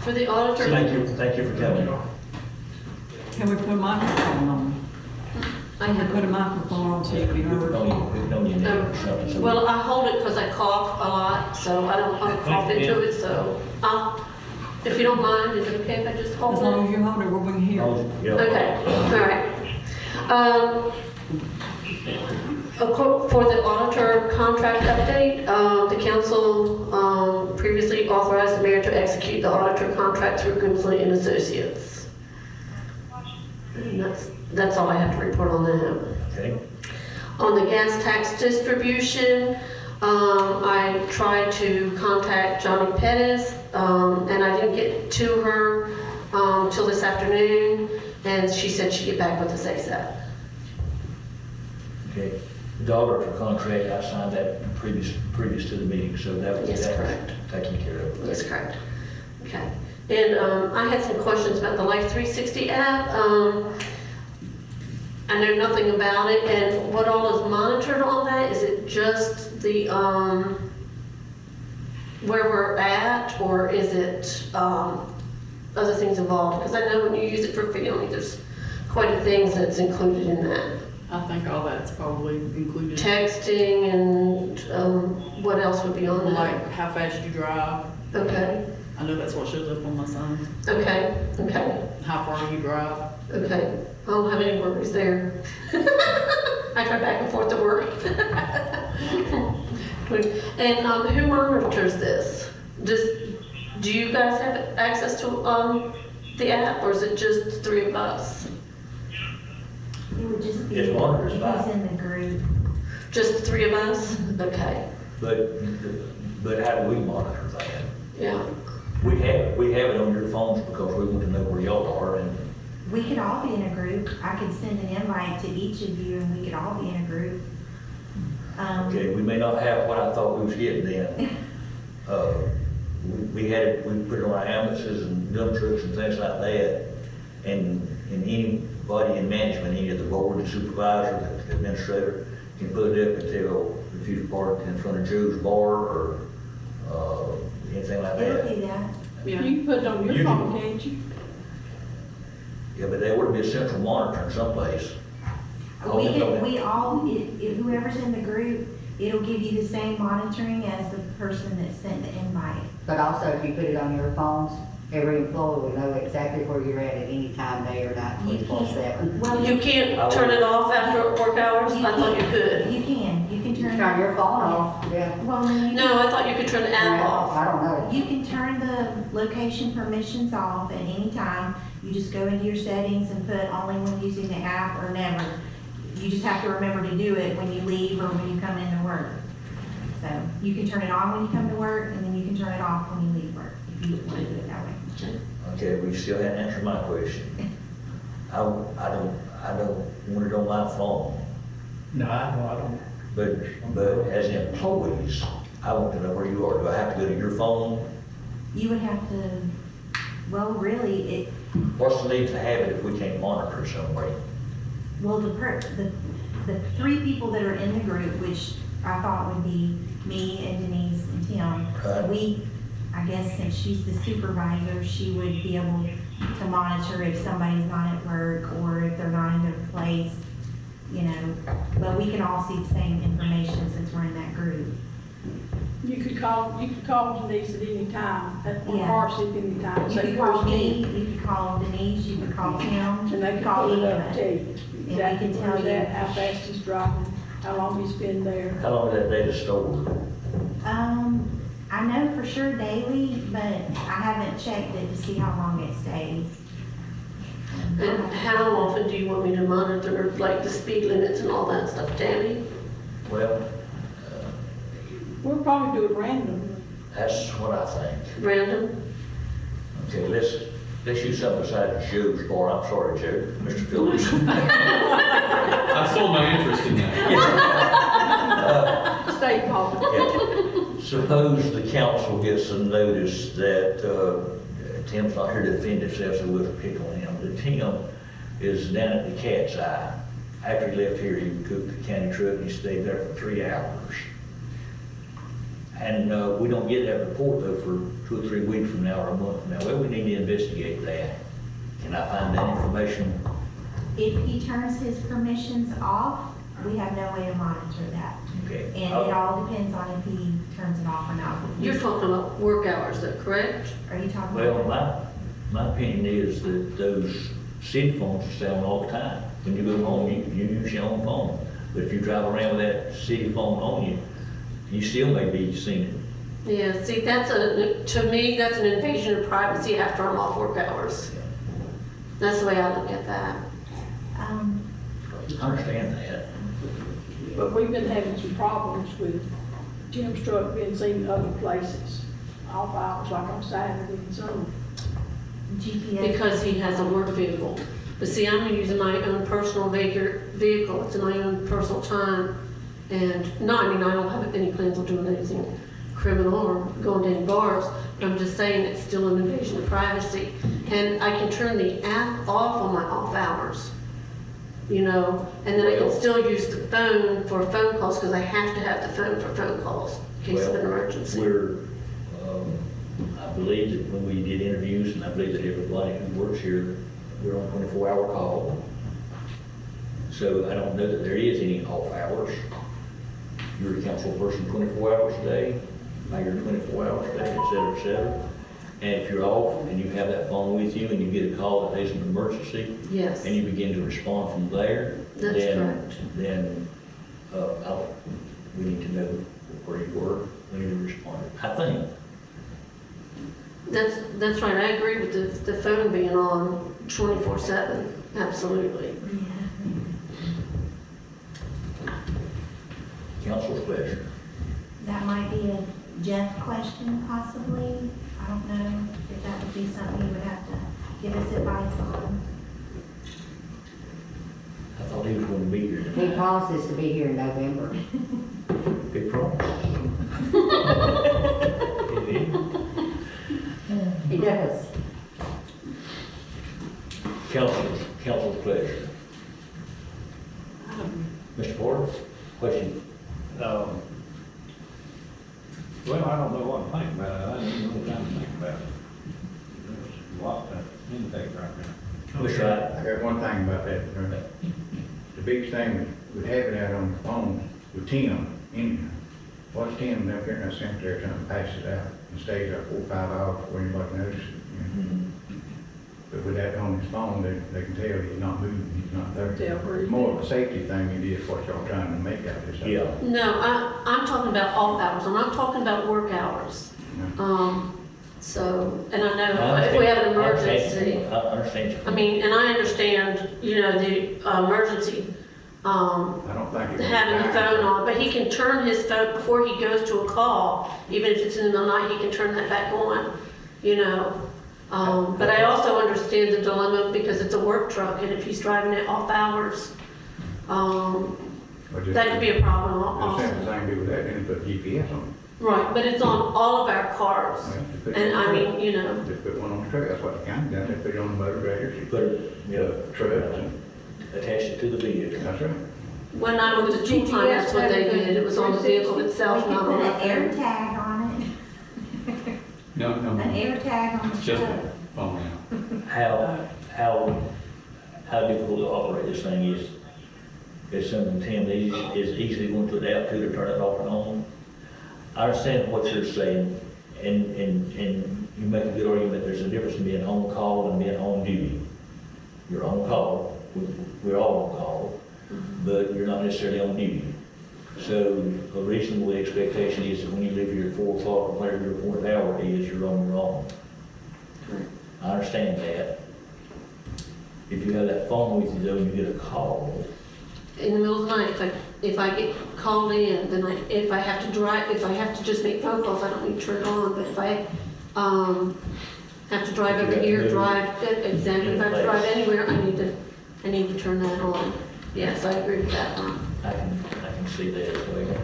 Speaker 8: For the auditor.
Speaker 1: Thank you for coming.
Speaker 10: Can we put a microphone on?
Speaker 8: I
Speaker 10: Can we
Speaker 8: have,
Speaker 10: put a microphone on so you can be heard?
Speaker 1: Don't you need or something? So-
Speaker 8: well, I hold it because I cough a lot, so I don't want to cough into it, so if you don't mind, is it okay if I just hold
Speaker 10: As
Speaker 8: it?
Speaker 10: long as you hold it, we can hear.
Speaker 1: Yeah.
Speaker 8: Okay, all right. For the auditor contract update, the council previously authorized the mayor to execute the auditor contract through Grimsley and Associates. And that's all I have to report on that.
Speaker 1: Okay.
Speaker 8: On the gas tax distribution, I tried to contact Johnny Pettis, and I didn't get to her till this afternoon, and she said she'd get back with us ASAP.
Speaker 1: Okay. The auditor contract, I signed that previous to the meeting, so that was
Speaker 8: Yes, correct.
Speaker 1: taken care of.
Speaker 8: That's correct. Okay. And I had some questions about the Life 360 app. I know nothing about it, and what all is monitored on that? Is it just the, where we're at, or is it, other things involved? Because I know when you use it for family, there's quite a things that's included in that.
Speaker 10: I think all that's probably included.
Speaker 8: Texting and what else would be on
Speaker 10: Like
Speaker 8: there?
Speaker 10: how fast you drive.
Speaker 8: Okay,
Speaker 10: I know that's what shows up on my son.
Speaker 8: okay, okay,
Speaker 10: How far you drive.
Speaker 8: okay. I don't have any worries there. I drive back and forth to work. And who monitors this? Do you guys have access to the app, or is it just the three of us?
Speaker 9: It would just be
Speaker 1: It's monitored by-
Speaker 9: who's in the group.
Speaker 8: Just the three of us? Okay,
Speaker 1: But how do we monitor that?
Speaker 8: yeah.
Speaker 1: We have it on your phones because we want to know where y'all are, and
Speaker 9: We could all be in a group. I could send an invite to each of you and we could all be in a group.
Speaker 1: okay, we may not have what I thought we was getting then. We put it on our ambulances and dump trucks and things like that, and anybody in management, any of the board, the supervisor, the administrator, can put it up and tell if you parked in front of Joe's bar or, anything like
Speaker 9: It'll
Speaker 1: that.
Speaker 9: do that.
Speaker 7: You can put it on
Speaker 1: You
Speaker 7: your
Speaker 1: can-
Speaker 7: phone, can't you?
Speaker 1: Yeah, but there ought to be a central monitor in someplace.
Speaker 9: We can, we all, if whoever's in the group, it'll give you the same monitoring as the person that sent the invite.
Speaker 5: But also, if you put it on your phones, every employee will know exactly where you're at any time, day or night,
Speaker 9: You
Speaker 5: 24/7.
Speaker 9: Well,
Speaker 8: You can't turn it off after work hours? I thought you could.
Speaker 9: You can
Speaker 5: You
Speaker 9: turn.
Speaker 5: turn your phone off, yeah.
Speaker 9: Well, then you
Speaker 8: No, I thought you could turn the app off.
Speaker 5: I don't know.
Speaker 9: You can turn the location permissions off at any time. You just go into your settings and put only when using the app or never. You just have to remember to do it when you leave or when you come into work. So you can turn it on when you come to work and then you can turn it off when you leave work, if you want to do it that way.
Speaker 1: Okay, we still haven't answered my question. I don't want it on my phone,
Speaker 4: No, I don't.
Speaker 1: but as employees, I want to know where you are. Do I have to go to your phone?
Speaker 9: You would have to, well, really,
Speaker 1: What's the need to have it if we can't monitor it some way?
Speaker 9: the three people that are in the group, which I thought would be me and Denise and Tim,
Speaker 1: Right.
Speaker 9: I guess since she's the supervisor, she would be able to monitor if somebody's not at work or if they're not in their place, you know, but we can all see the same information since we're in that group.
Speaker 7: You could call Denise at any time, or
Speaker 9: Yeah.
Speaker 7: Marcy at any time.
Speaker 9: You
Speaker 7: Say,
Speaker 9: could call
Speaker 7: "Where's
Speaker 9: me,
Speaker 7: Denise?"
Speaker 9: you could call Denise, you could call Tim,
Speaker 7: And
Speaker 9: you
Speaker 7: they
Speaker 9: could
Speaker 7: can
Speaker 9: call
Speaker 7: pull
Speaker 9: any
Speaker 7: it
Speaker 9: of
Speaker 7: up,
Speaker 9: us.
Speaker 7: tell you exactly
Speaker 9: can tell
Speaker 7: where he's at,
Speaker 9: you.
Speaker 7: how fast he's driving, how long he's been there.
Speaker 1: How long is that data stored?
Speaker 9: I know for sure daily, but I haven't checked it to see how long it stays.
Speaker 8: And how often do you want me to monitor, like the speed limits and all that stuff, Tammy?
Speaker 1: Well,
Speaker 7: We'll probably do it randomly.
Speaker 1: that's what I think.
Speaker 8: Random?
Speaker 1: Okay, let's use something besides Joe's bar. I'm sorry, Joe, Mr. Phillips.
Speaker 3: I sold my interest in that.
Speaker 7: State policy.
Speaker 1: Yeah. Suppose the council gets a notice that Tim's not here to defend himself, so we'll pick on him. That Tim is down at the Cat's Eye. After he left here, he took the county truck and he stayed there for 3 hours. And we don't get that report though for 2 or 3 weeks from now or a month from now. Well, we need to investigate that. Can I find that information?
Speaker 9: If he turns his permissions off, we have no way to monitor that.
Speaker 1: Okay.
Speaker 9: And it all depends on if he turns it off or not.
Speaker 8: You're talking about work hours, is that correct?
Speaker 9: Are you talking
Speaker 1: Well,
Speaker 9: about?
Speaker 1: my opinion is that those city phones are stay on all the time. When you go home, you use your own phone. But if you drive around with that city phone on you, you still may be seeing it.
Speaker 8: Yeah, see, to me, that's an invasion of privacy after I'm off work hours. That's the way I look at that.
Speaker 1: I understand that.
Speaker 7: But we've been having some problems with Tim's truck being seen in other places, off hours, like on Saturday and Sunday.
Speaker 9: GPS.
Speaker 8: Because he has a work vehicle. But see, I'm using my own personal vehicle, it's in my own personal time. And no, I mean, I don't have any plans on doing anything criminal or going to any bars. But I'm just saying it's still an invasion of privacy. And I can turn the app off on my off hours, you know, and then I can still use the phone for phone calls because I have to have the phone for phone calls in case of an emergency.
Speaker 1: I'm believe that when we did interviews, and I believe that everybody who works here, we're on 24-hour call. So I don't know that there is any off hours. You're a council person 24 hours a day, mayor 24 hours a day, et cetera, et cetera. And if you're off and you have that phone with you and you get a call that there's an emergency,
Speaker 8: Yes,
Speaker 1: and you begin to respond from there,
Speaker 8: that's correct.
Speaker 1: then we need to know where you were, we need to respond. I think.
Speaker 8: That's right, I agree with the phone being on 24/7, absolutely.
Speaker 1: Council's pleasure.
Speaker 9: That might be a Jeff question possibly. I don't know if that would be something you would have to give us advice on.
Speaker 1: I thought he was going to be here
Speaker 5: He
Speaker 1: tonight.
Speaker 5: promises to be here in November.
Speaker 1: Big promise.
Speaker 5: He does.
Speaker 1: Council's pleasure. Mr. Porter, question?
Speaker 11: Well, I don't know what to think about it. I don't even know what to think about it. There's a lot to intake right now.
Speaker 1: Mr. Wright?
Speaker 12: I got one thing about that. The biggest thing with having that on the phone with Tim, anyhow, what's Tim up here in that cemetery trying to pass it out and stays there 4 or 5 hours before anybody notices it. You know? But with that on his phone, they can tell he's not moving, he's not there.
Speaker 7: Tell where he's
Speaker 12: More of a safety thing it is what y'all trying to make out of this.
Speaker 1: Yeah.
Speaker 8: No, I'm talking about off hours, I'm not talking about work hours. So, and I know if we have an emergency,
Speaker 1: I understand you.
Speaker 8: I mean, and I understand, you know, the emergency,
Speaker 12: I don't think it.
Speaker 8: having the phone on, but he can turn his phone, before he goes to a call, even if it's in the middle of the night, he can turn that back on, you know. But I also understand the dilemma because it's a work truck, and if he's driving it off hours, that could be a problem
Speaker 12: Just have
Speaker 8: also.
Speaker 12: the thing to do with that, then put GPS on it.
Speaker 8: Right, but it's on all of our cars,
Speaker 12: Well, just put it
Speaker 8: and
Speaker 12: on
Speaker 8: I
Speaker 12: the
Speaker 8: mean, you know,
Speaker 12: truck. Just put one on the truck, that's what they kind of done, they put it on the motor graders,
Speaker 1: Put it,
Speaker 12: trucks, and
Speaker 1: attach it to the vehicle.
Speaker 12: that's right.
Speaker 8: when I was at Tool Time, that's what they did, it was on the vehicle
Speaker 9: We
Speaker 8: itself,
Speaker 9: could
Speaker 8: not
Speaker 9: put
Speaker 8: on
Speaker 9: an
Speaker 8: the
Speaker 9: air
Speaker 8: phone.
Speaker 9: tag on it,
Speaker 3: No,
Speaker 9: an
Speaker 3: no,
Speaker 9: air tag on the
Speaker 3: it's just
Speaker 9: truck.
Speaker 3: a phone now.
Speaker 1: How difficult to operate this thing is something Tim is easily going to adapt to turn it off and on. I understand what you're saying, and you make a good argument, there's a difference in being on call and being on duty. You're on call, we're all on call, but you're not necessarily on duty. So a reasonable expectation is that when you leave here at 4 o'clock, or whatever your appointed hour is, you're on your own. I understand that. If you have that phone with you though, and you get a call,
Speaker 8: In the middle of the night, if I get called in, then if I have to drive, if I have to just make phone calls, I don't need to turn it on, but if I, have to drive over here, exactly, if I have to drive anywhere, I need to turn that on. Yes, I agree with that one.
Speaker 1: I can see that as well.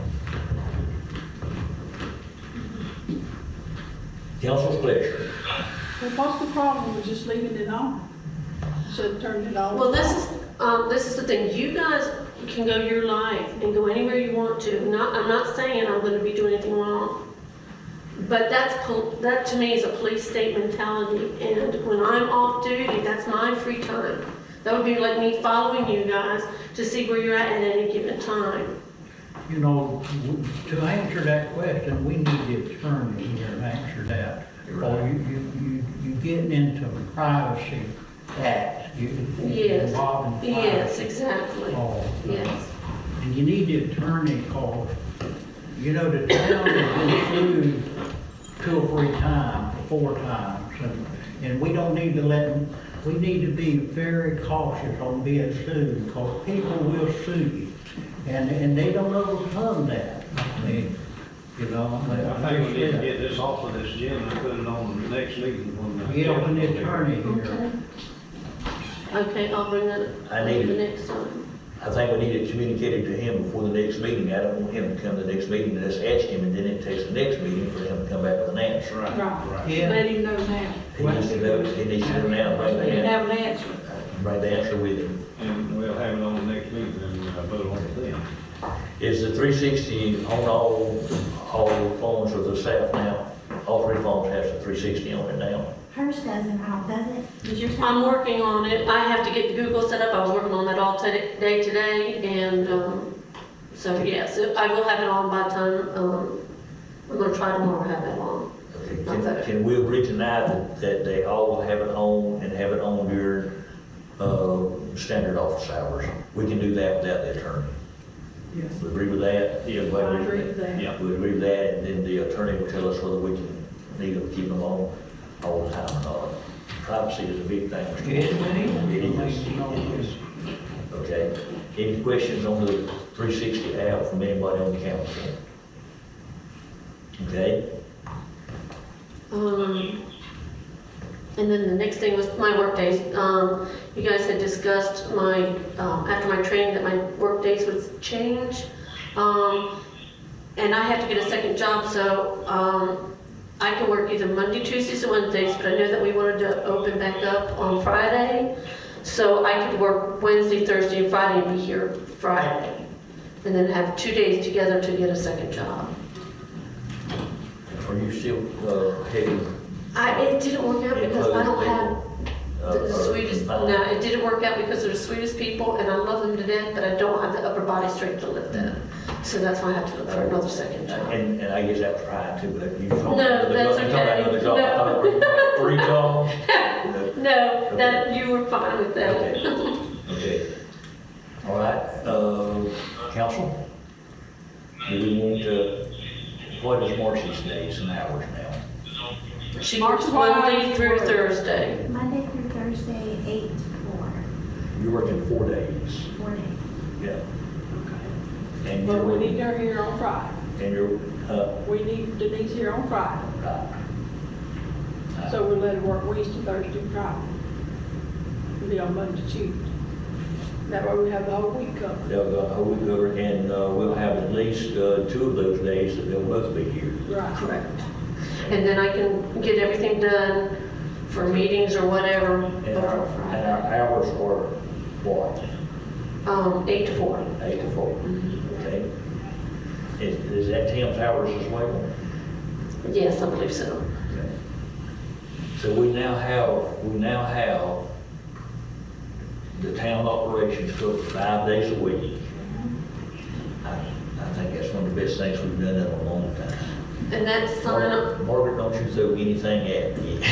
Speaker 1: Council's pleasure.
Speaker 7: Well, what's the problem with just leaving it on? Instead of turning it off?
Speaker 8: Well, this is the thing, you guys can go your life and go anywhere you want to. I'm not saying I'm gonna be doing anything wrong. But that to me is a police state mentality, and when I'm off duty, that's my free time. That would be like me following you guys to see where you're at any given time.
Speaker 4: You know, to answer that question, we need the attorney here to answer that. Or you getting into privacy act.
Speaker 8: Yes,
Speaker 4: Involving
Speaker 8: yes,
Speaker 4: privacy.
Speaker 8: exactly,
Speaker 4: Oh,
Speaker 8: yes.
Speaker 4: And you need the attorney called, you know, the town has been sued 2 or 3 times, 4 times, and we don't need to we need to be very cautious on being sued, because people will sue you, and they don't overcome that. I mean, you know,
Speaker 11: I think we need to get this off of this agenda and put it on the next meeting when.
Speaker 4: yeah, when the attorney
Speaker 8: Okay.
Speaker 4: here.
Speaker 8: Okay, I'll bring that
Speaker 1: I
Speaker 8: up
Speaker 1: need
Speaker 8: the
Speaker 1: it.
Speaker 8: next time.
Speaker 1: I think we need to communicate it to him before the next meeting. I don't want him to come to the next meeting and just ask him, and then it takes the next meeting for him to come back with an answer.
Speaker 7: Right.
Speaker 4: Yeah.
Speaker 7: Let him know now.
Speaker 1: He needs to know now,
Speaker 7: Let him have an answer.
Speaker 1: bring the answer with him.
Speaker 11: And we'll have it on the next meeting and vote on it then.
Speaker 1: Is the 360 on all phones of the staff now? all three phones have the 360 on it now.
Speaker 9: Hers doesn't, does it? Does yours have?
Speaker 8: I'm working on it. I have to get Google set up. I was working on that all day today, and so yes, I will have it on by the time. I'm gonna try tomorrow to have it on.
Speaker 1: Okay, can we agree tonight that they all will have it on and have it on during standard office hours? We can do that without the attorney.
Speaker 7: Yes.
Speaker 1: We agree with that? Yeah, we
Speaker 7: I agree with that.
Speaker 1: Yeah, we agree with that, and then the attorney will tell us whether we can need to keep them on all the time or not. Privacy is a big thing. Mr.
Speaker 4: Yes,
Speaker 1: It is. Okay. Any questions on the 360 app from anybody on the council? Okay.
Speaker 8: And then the next thing was my work days. You guys had discussed my, after my training, that my work days would change. And I have to get a second job, so I can work either Monday, Tuesdays, or Wednesdays, but I know that we wanted to open back up on Friday. So I could work Wednesday, Thursday, and Friday and be here Friday. And then have 2 days together to get a second job.
Speaker 1: Are you still heading?
Speaker 8: It didn't work out because I don't have the sweetest, no, it didn't work out because they're the sweetest people and I love them to death, but I don't have the upper body strength to lift them. So that's why I have to look for another second job.
Speaker 1: And I guess that was right too, but you told me.
Speaker 8: No, that's okay.
Speaker 1: Another job. I thought it was 3 jobs.
Speaker 8: No, that, you were fine with that.
Speaker 1: Okay. Okay. All right, council? Do we want to, what is Marcy's days and hours now?
Speaker 8: She works Monday through Thursday.
Speaker 9: Monday through Thursday, 8 to 4,
Speaker 1: You're working 4 days.
Speaker 9: 4 days.
Speaker 1: Yeah. And
Speaker 7: But
Speaker 1: you're
Speaker 7: we need
Speaker 1: working,
Speaker 7: her here on Friday.
Speaker 1: and you're,
Speaker 7: We need Denise here on Friday.
Speaker 1: right.
Speaker 7: So we'll let her work Wednesday, Thursday, and Friday. We'll be on Monday, Tuesday. That way we have the whole week covered.
Speaker 1: They'll go the whole week over, and we'll have at least 2 of those days that they'll both be here.
Speaker 7: Right.
Speaker 8: Correct. And then I can get everything done for meetings or whatever
Speaker 1: And
Speaker 8: before
Speaker 1: our
Speaker 8: Friday.
Speaker 1: hours are what?
Speaker 8: 8 to 4.
Speaker 1: 8 to 4. Okay. Is that Tim's hours as well?
Speaker 8: Yes, I believe so.
Speaker 1: Okay. So we now have the town operations covered 5 days a week. I think that's one of the best things we've done in a long time.
Speaker 8: And that's sign up.
Speaker 1: Margaret, don't you throw anything at me.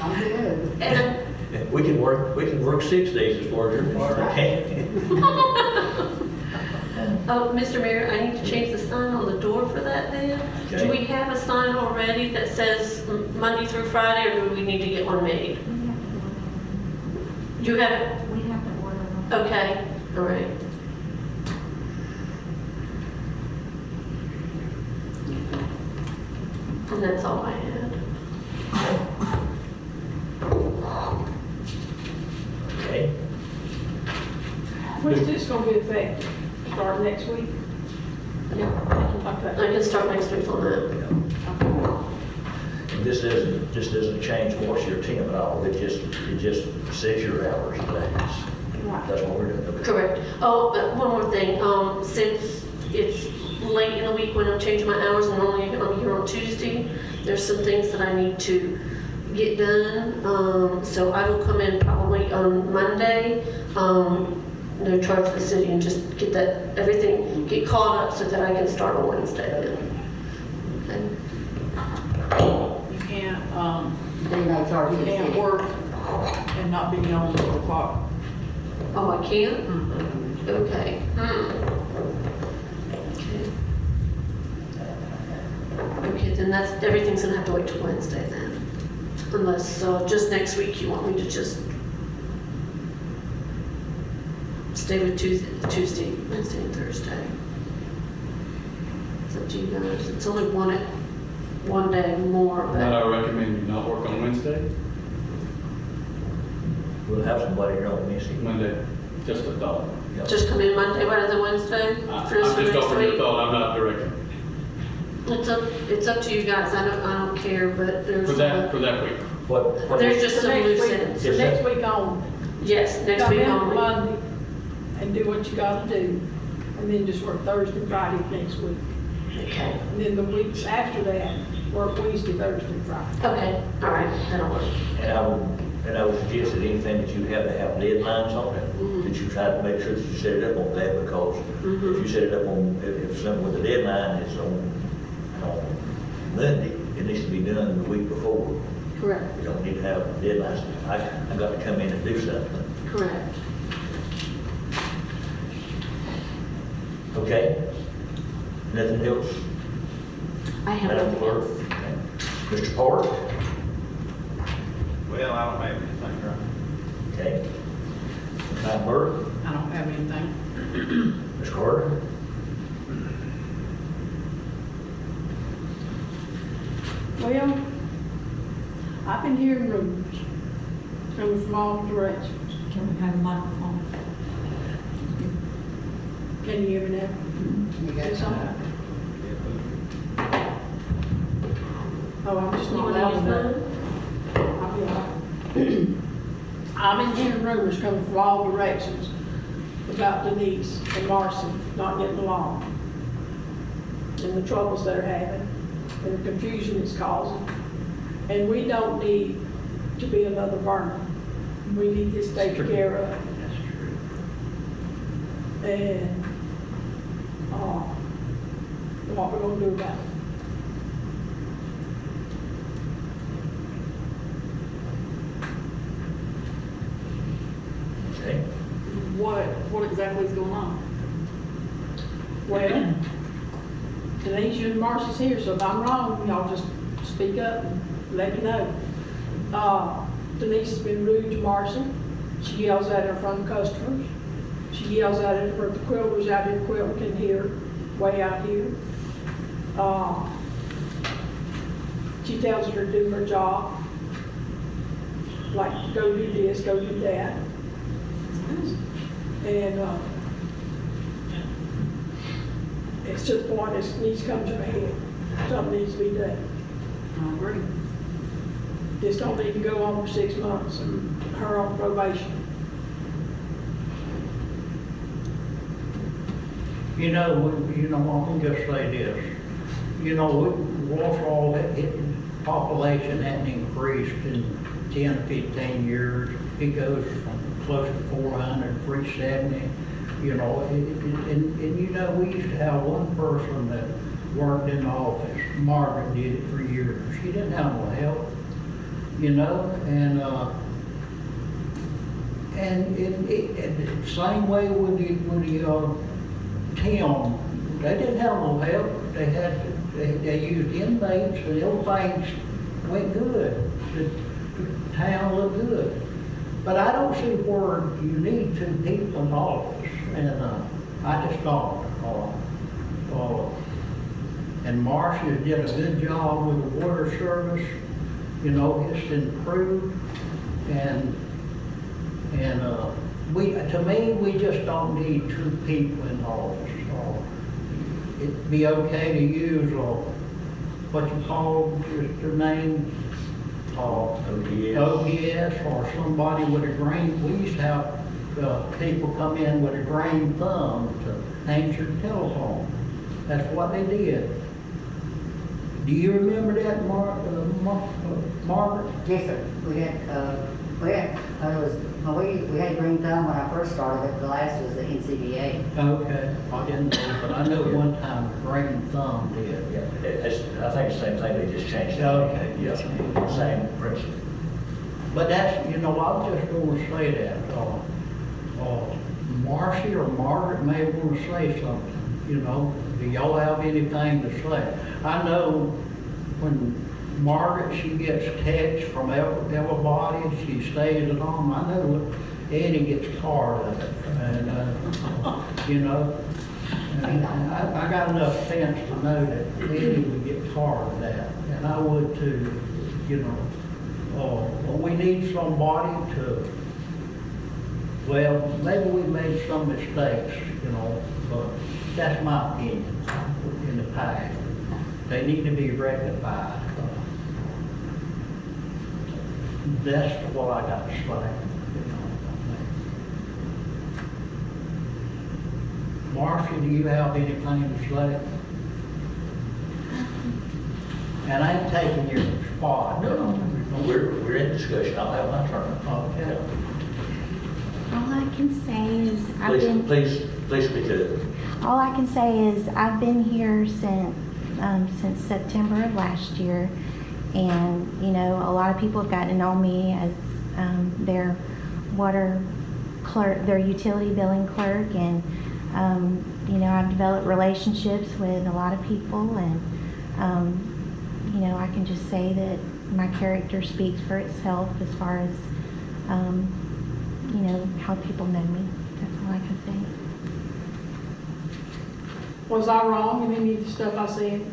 Speaker 5: I'm good.
Speaker 8: And
Speaker 1: We can work 6 days as far as you're concerned.
Speaker 8: oh, Mr. Mayor, I need to change the sign on the door for that then.
Speaker 1: Okay.
Speaker 8: Do we have a sign already that says Monday through Friday, or do we need to get one made? You have it?
Speaker 9: We have to order them.
Speaker 8: Okay, all right. And that's all I had.
Speaker 1: Okay.
Speaker 7: When's this gonna be effective? Start next week?
Speaker 8: Yeah,
Speaker 7: Okay.
Speaker 8: I can start next week on that.
Speaker 1: And this doesn't change what's your team at all. It just sets your hours and days.
Speaker 7: Right.
Speaker 1: That's what we're doing.
Speaker 8: Correct. Oh, one more thing. Since it's late in the week when I'm changing my hours and normally I'm here on Tuesday, there's some things that I need to get done. So I will come in probably on Monday, no charge to the city, and just get that, everything, get caught up so that I can start on Wednesday then.
Speaker 10: You can't,
Speaker 5: There's no charge to
Speaker 10: you
Speaker 5: the
Speaker 10: can't
Speaker 5: city.
Speaker 10: work and not be on the clock.
Speaker 8: Oh, I can? Okay. Okay, then everything's gonna have to wait till Wednesday then. Unless, just next week you want me to just stay with Tuesday, Wednesday, and Thursday. It's up to you guys. It's only one day more,
Speaker 3: But
Speaker 8: but
Speaker 3: I recommend you not work on Wednesday,
Speaker 1: We'll have somebody here on Wednesday.
Speaker 3: Monday, just a thought.
Speaker 8: just come in Monday rather than Wednesday
Speaker 3: I'm
Speaker 8: for this
Speaker 3: just
Speaker 8: next
Speaker 3: offering a
Speaker 8: week.
Speaker 3: thought, I'm not directing.
Speaker 8: It's up to you guys. I don't care, but there's.
Speaker 3: For that week.
Speaker 1: What?
Speaker 8: There's just
Speaker 7: So
Speaker 8: some
Speaker 7: next
Speaker 8: loose
Speaker 7: week-
Speaker 8: ends.
Speaker 7: So
Speaker 1: Yes,
Speaker 7: next
Speaker 1: sir.
Speaker 7: week on,
Speaker 8: Yes, next
Speaker 7: come
Speaker 8: week
Speaker 7: in
Speaker 8: only.
Speaker 7: Monday and do what you gotta do, and then just work Thursday, Friday next week.
Speaker 8: Okay,
Speaker 7: And then the weeks after that, work Wednesday, Thursday, Friday.
Speaker 8: okay, all right, that'll work.
Speaker 1: And I would suggest that anything that you have to have deadlines on it, that you try to make sure that you set it up on that, because if you set it up on, if something with a deadline is on Monday, it needs to be done the week before.
Speaker 8: Correct,
Speaker 1: You don't need to have deadlines. I got to come in and do something.
Speaker 8: correct.
Speaker 1: Okay? Nothing else?
Speaker 8: I have
Speaker 1: Madam
Speaker 8: nothing
Speaker 1: Clerk?
Speaker 8: else.
Speaker 1: Okay. Mr. Park?
Speaker 11: Well, I don't have anything, right?
Speaker 1: Okay. Madam Burke?
Speaker 10: I don't have anything.
Speaker 1: Ms. Carter?
Speaker 7: Well, I've been hearing rumors coming from all directions.
Speaker 10: Can we have a microphone?
Speaker 7: Can you hear me now?
Speaker 5: You got
Speaker 7: Yes, I'm-
Speaker 5: time?
Speaker 7: Oh, I'm just
Speaker 8: You
Speaker 7: not
Speaker 8: want to
Speaker 7: loud
Speaker 8: use
Speaker 7: enough.
Speaker 8: mine?
Speaker 7: I'll be all right. I've been hearing rumors coming from all directions about Denise and Marcy not getting along, and the troubles they're having, and the confusion it's causing. And we don't need to be another Vernon. We need this taken care of.
Speaker 4: That's true.
Speaker 7: And, what we're gonna do about it.
Speaker 1: Okay.
Speaker 10: What exactly is going on?
Speaker 7: Well, Denise, you and Marcy's here, so if I'm wrong, y'all just speak up and let me know. Denise has been rude to Marcy. She yells at her in front of customers. She yells at her for the quilters out here quilting can hear, way out here. She tells her to do her job, like go do this, go do that. And, it's to the point it needs to come to a head. Something needs to be done.
Speaker 10: I agree.
Speaker 7: This don't need to go on for 6 months and her on probation.
Speaker 4: I'm gonna just say this. Wausau, population hasn't increased in 10 to 15 years. It goes from close to 400, 370, we used to have one person that worked in the office. Margaret did it for years. She didn't have no help, and same way with the Tim, they didn't have no help. They used inmates and everything went good. The town looked good. But I don't see where you need 2 people in office, and I just don't. And Marcia did a good job with the water service, it's improved, and to me, we just don't need 2 people in office. It'd be okay to use, what you call, just their name, OPS, or somebody with a green. We used to have people come in with a green thumb to answer the telephone. That's what they did. Do you remember that, Margaret?
Speaker 5: Yes, sir. We had green thumb when I first started, but the last was the NCBA.
Speaker 4: Okay, I didn't know, but I know one time green thumb did.
Speaker 1: Yeah, I think the same thing, they just changed it.
Speaker 4: Okay.
Speaker 1: Yeah, same principle.
Speaker 4: But that's, I was just going to say that, Marcy or Margaret may want to say something, do y'all have anything to say? I know when Margaret, she gets texts from everybody, she stays at home, I know Eddie gets tired of it, and, and I got enough sense to know that Eddie would get tired of that, and I would too, but we need somebody to, well, maybe we made some mistakes, but that's my opinion in the past. They need to be rectified. That's what I got to say. Marcia, do you have anything to say? And I ain't taking your spot.
Speaker 1: No, we're in discussion, I'll have my turn.
Speaker 4: Okay.
Speaker 9: All I can say is
Speaker 1: Please speak up.
Speaker 9: all I can say is I've been here since September of last year, and you know, a lot of people have gotten to know me as their water clerk, their utility billing clerk, and you know, I've developed relationships with a lot of people, and you know, I can just say that my character speaks for itself as far as you know, how people know me. That's all I can say.
Speaker 7: Was I wrong in any of the stuff I said?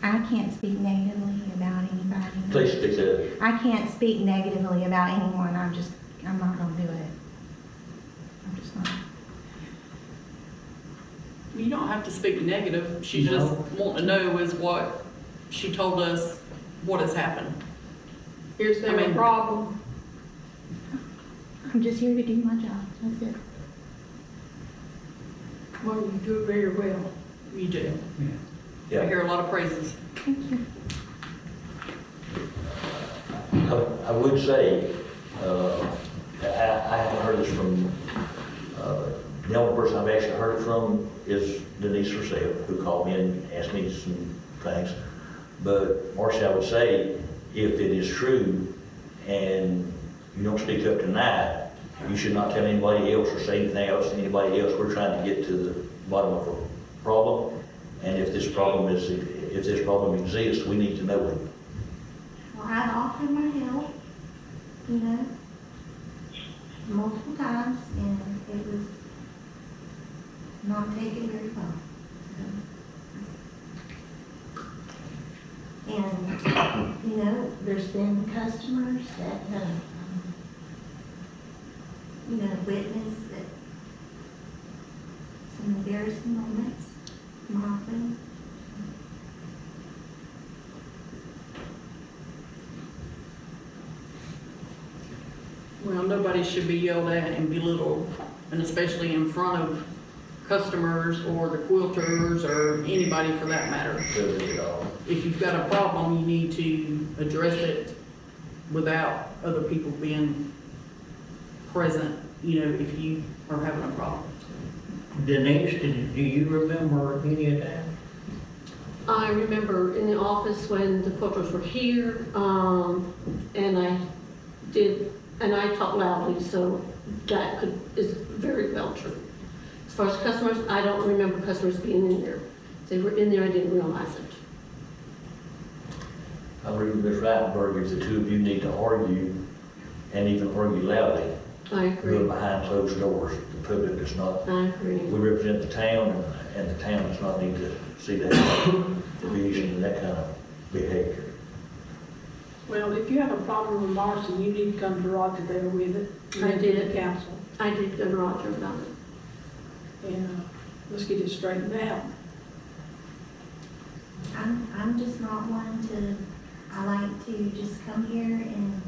Speaker 9: I can't speak negatively about anybody.
Speaker 1: Please speak up.
Speaker 9: I can't speak negatively about anyone. I'm not gonna do it. I'm just not.
Speaker 10: You don't have to speak negative. She
Speaker 4: No.
Speaker 10: just want to know is what she told us, what has happened.
Speaker 7: Here's
Speaker 10: I
Speaker 7: the
Speaker 10: mean-
Speaker 7: problem.
Speaker 9: I'm just here to do my job. That's it.
Speaker 7: Well, you do it very well.
Speaker 10: You do. I
Speaker 1: Yeah.
Speaker 10: hear a lot of praises.
Speaker 9: Thank you.
Speaker 1: I would say, I haven't heard this from, the only person I've actually heard it from is Denise herself, who called me and asked me some things. But Marcia, I would say, if it is true and you don't speak up tonight, you should not tell anybody else or say anything else to anybody else. We're trying to get to the bottom of the problem. And if this problem exists, we need to know it.
Speaker 9: Well, I've offered my help, you know, multiple times, and it was not taken very well. And, you know, there's been customers that have, you know, witnessed that some embarrassing moments from happening.
Speaker 10: Well, nobody should be yelled at and belittled, and especially in front of customers or the quilters or anybody for that matter. If you've got a problem, you need to address it without other people being present, you know, if you are having a problem.
Speaker 4: Denise, do you remember any of that?
Speaker 8: I remember in the office when the quilters were here, and I talked loudly, so that is very well true. As far as customers, I don't remember customers being in there. If they were in there, I didn't realize it.
Speaker 1: I agree with Ms. Reitenberg, if the two of you need to argue, and even argue loudly,
Speaker 8: I
Speaker 1: do
Speaker 8: agree.
Speaker 1: it behind closed doors. The public does not,
Speaker 8: I agree.
Speaker 1: we represent the town, and the town does not need to see that division and that kind of behavior.
Speaker 7: Well, if you have a problem with Marcy, you need to come to Roger there with it.
Speaker 8: I
Speaker 7: and
Speaker 8: did.
Speaker 7: to the council.
Speaker 8: I did go to Roger about it.
Speaker 7: And let's get it straightened out.
Speaker 9: I'm just not one to, I like to just come here and,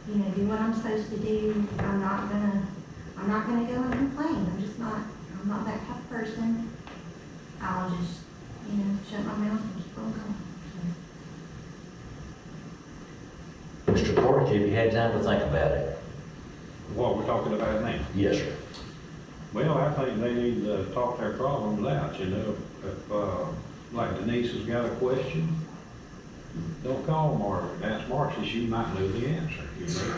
Speaker 9: you know, do what I'm supposed to do. I'm not gonna go and complain. I'm not that type of person. I'll just, you know, shut my mouth and keep on going.
Speaker 1: Mr. Clark, have you had time to think about it?
Speaker 11: What we're talking about now?
Speaker 1: Yes, sir.
Speaker 11: Well, I think they need to talk their problems out, you know. If, like Denise has got a question, don't call Marcia, ask Marcia, she might know the answer, you know.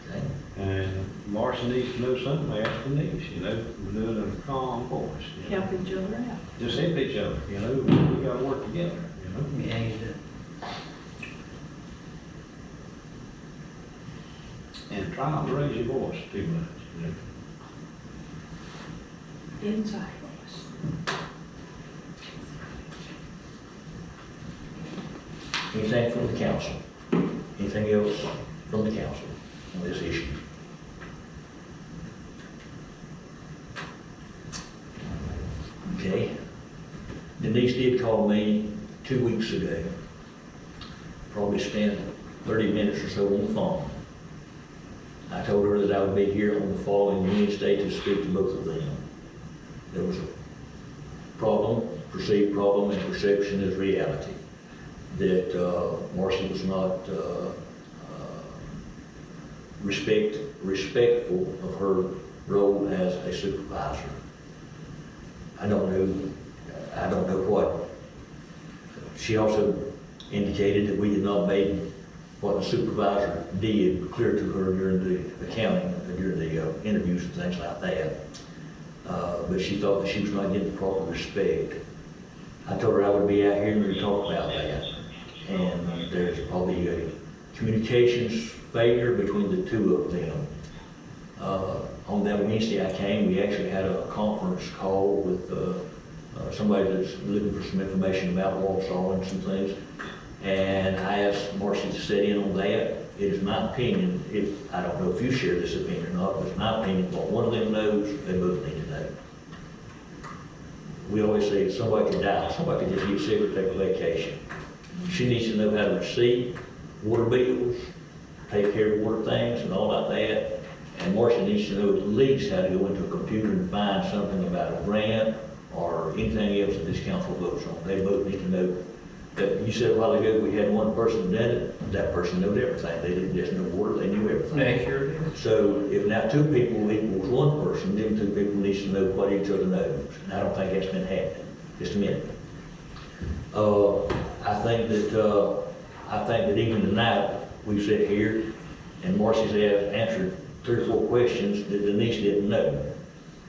Speaker 1: Okay.
Speaker 11: And Marcia needs to know something, ask Denise, you know, do it in a calm voice, you know.
Speaker 7: Help each other out.
Speaker 11: Just help each other, you know, we gotta work together, you know.
Speaker 4: Yeah, you do.
Speaker 11: And try not to raise your voice too much, you know.
Speaker 7: Inside voice.
Speaker 1: Anything from the council? Anything else from the council on this issue? Okay. Denise did call me 2 weeks ago. Probably spent 30 minutes or so on the phone. I told her that I would be here on the following Wednesday to speak to both of them. there was a problem, perceived problem, and perception is reality. That Marcy was not respectful of her role as a supervisor. I don't know what. She also indicated that we had not made what the supervisor did clear to her during the accounting, during the interviews and things like that. But she thought that she was not getting the proper respect. I told her I would be out here and we would talk about that. And there's probably a communications failure between the two of them. On that Wednesday I came, we actually had a conference call with somebody that's looking for some information about Wausau and some things. And I asked Marcy to sit in on that. It is my opinion, I don't know if you share this opinion or not, but it's my opinion, what one of them knows, they both need to know. We always say if somebody could die, somebody could just get sick or take a vacation. She needs to know how to receive water bills, take care of water things and all like that. And Marcia needs to know at least how to go into a computer and find something about a grant or anything else that this council votes on. They both need to know that. You said a while ago we had one person that did it, that person knew everything. They didn't just know water, they knew everything.
Speaker 4: Yeah, sure did.
Speaker 1: So if now two people equals one person, then two people needs to know what each other knows. And I don't think that's been happening. Just a minute. I think that even tonight we sit here and Marcy's answered 3 or 4 questions that Denise didn't know.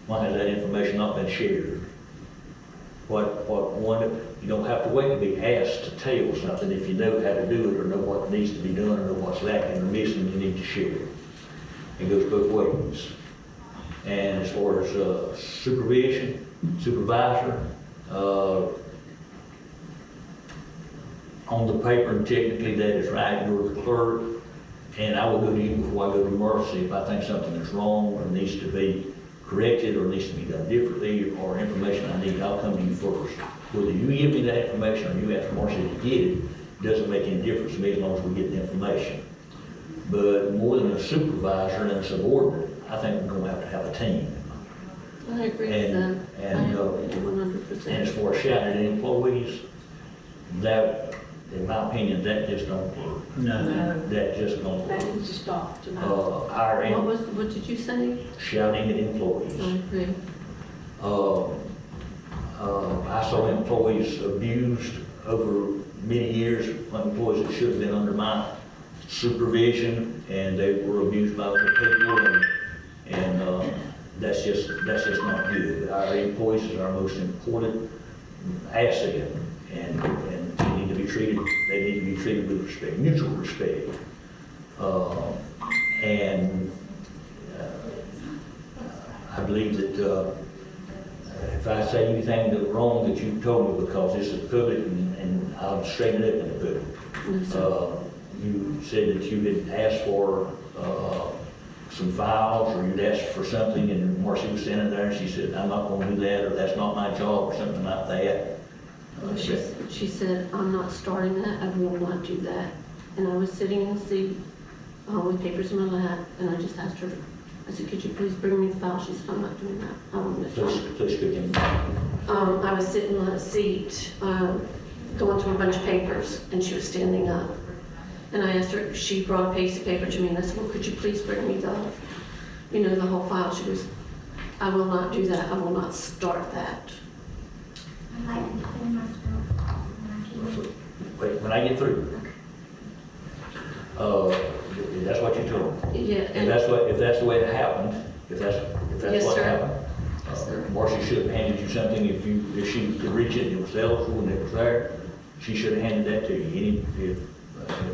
Speaker 1: Why has that information not been shared? You don't have to wait to be asked to tell something. If you know how to do it or know what needs to be done or know what's lacking or missing, you need to share it. It goes both ways. And as far as supervisor, on the paper, and technically that is right, you're the clerk, and I will go to you before I go to Marcy if I think something is wrong or needs to be corrected or needs to be done differently or information I need, I'll come to you first. Whether you give me that information or you ask Marcy to get it, doesn't make any difference to me as long as we get the information. But more than a supervisor and a subordinate, I think we're gonna have a team.
Speaker 8: I agree with that.
Speaker 1: And,
Speaker 8: I agree 100%.
Speaker 1: And as far as shouting at employees, that, in my opinion, that just don't work.
Speaker 4: No.
Speaker 1: That just don't
Speaker 7: That
Speaker 1: work.
Speaker 7: needs to stop tonight.
Speaker 8: What did you say?
Speaker 1: Shouting at employees.
Speaker 8: I agree.
Speaker 1: I saw employees abused over many years, employees that should have been under my supervision, and they were abused by other people, and that's just not good. Our employees are our most important asset, and they need to be treated with respect, mutual respect. I believe that if I say anything that's wrong that you told me, because this is public and I'll straighten it up in the public. You said that you had asked for some files or you'd asked for something and Marcy was standing there and she said, I'm not going to do that, or that's not my job, or something like that.
Speaker 8: She said, I'm not starting that, I will not do that. And I was sitting in the seat with papers in my lap, and I just asked her, I said, could you please bring me the file? She said, I'm not doing that. I won't miss it.
Speaker 1: Please speak in.
Speaker 8: I was sitting in a seat, going through a bunch of papers, and she was standing up. And I asked her, she brought a piece of paper to me, and I said, well, could you please bring me the whole file? She goes, I will not do that. I will not start that.
Speaker 9: I'd like to clear myself.
Speaker 1: Wait, when I get through. That's what you told me.
Speaker 8: Yeah.
Speaker 1: If that's the way it happened, if that's
Speaker 8: Yes,
Speaker 1: what
Speaker 8: sir.
Speaker 1: happened,
Speaker 8: Yes, sir.
Speaker 1: Marcy should have handed you something if she could reach it and it was eligible and it was there. She should have handed that to you. If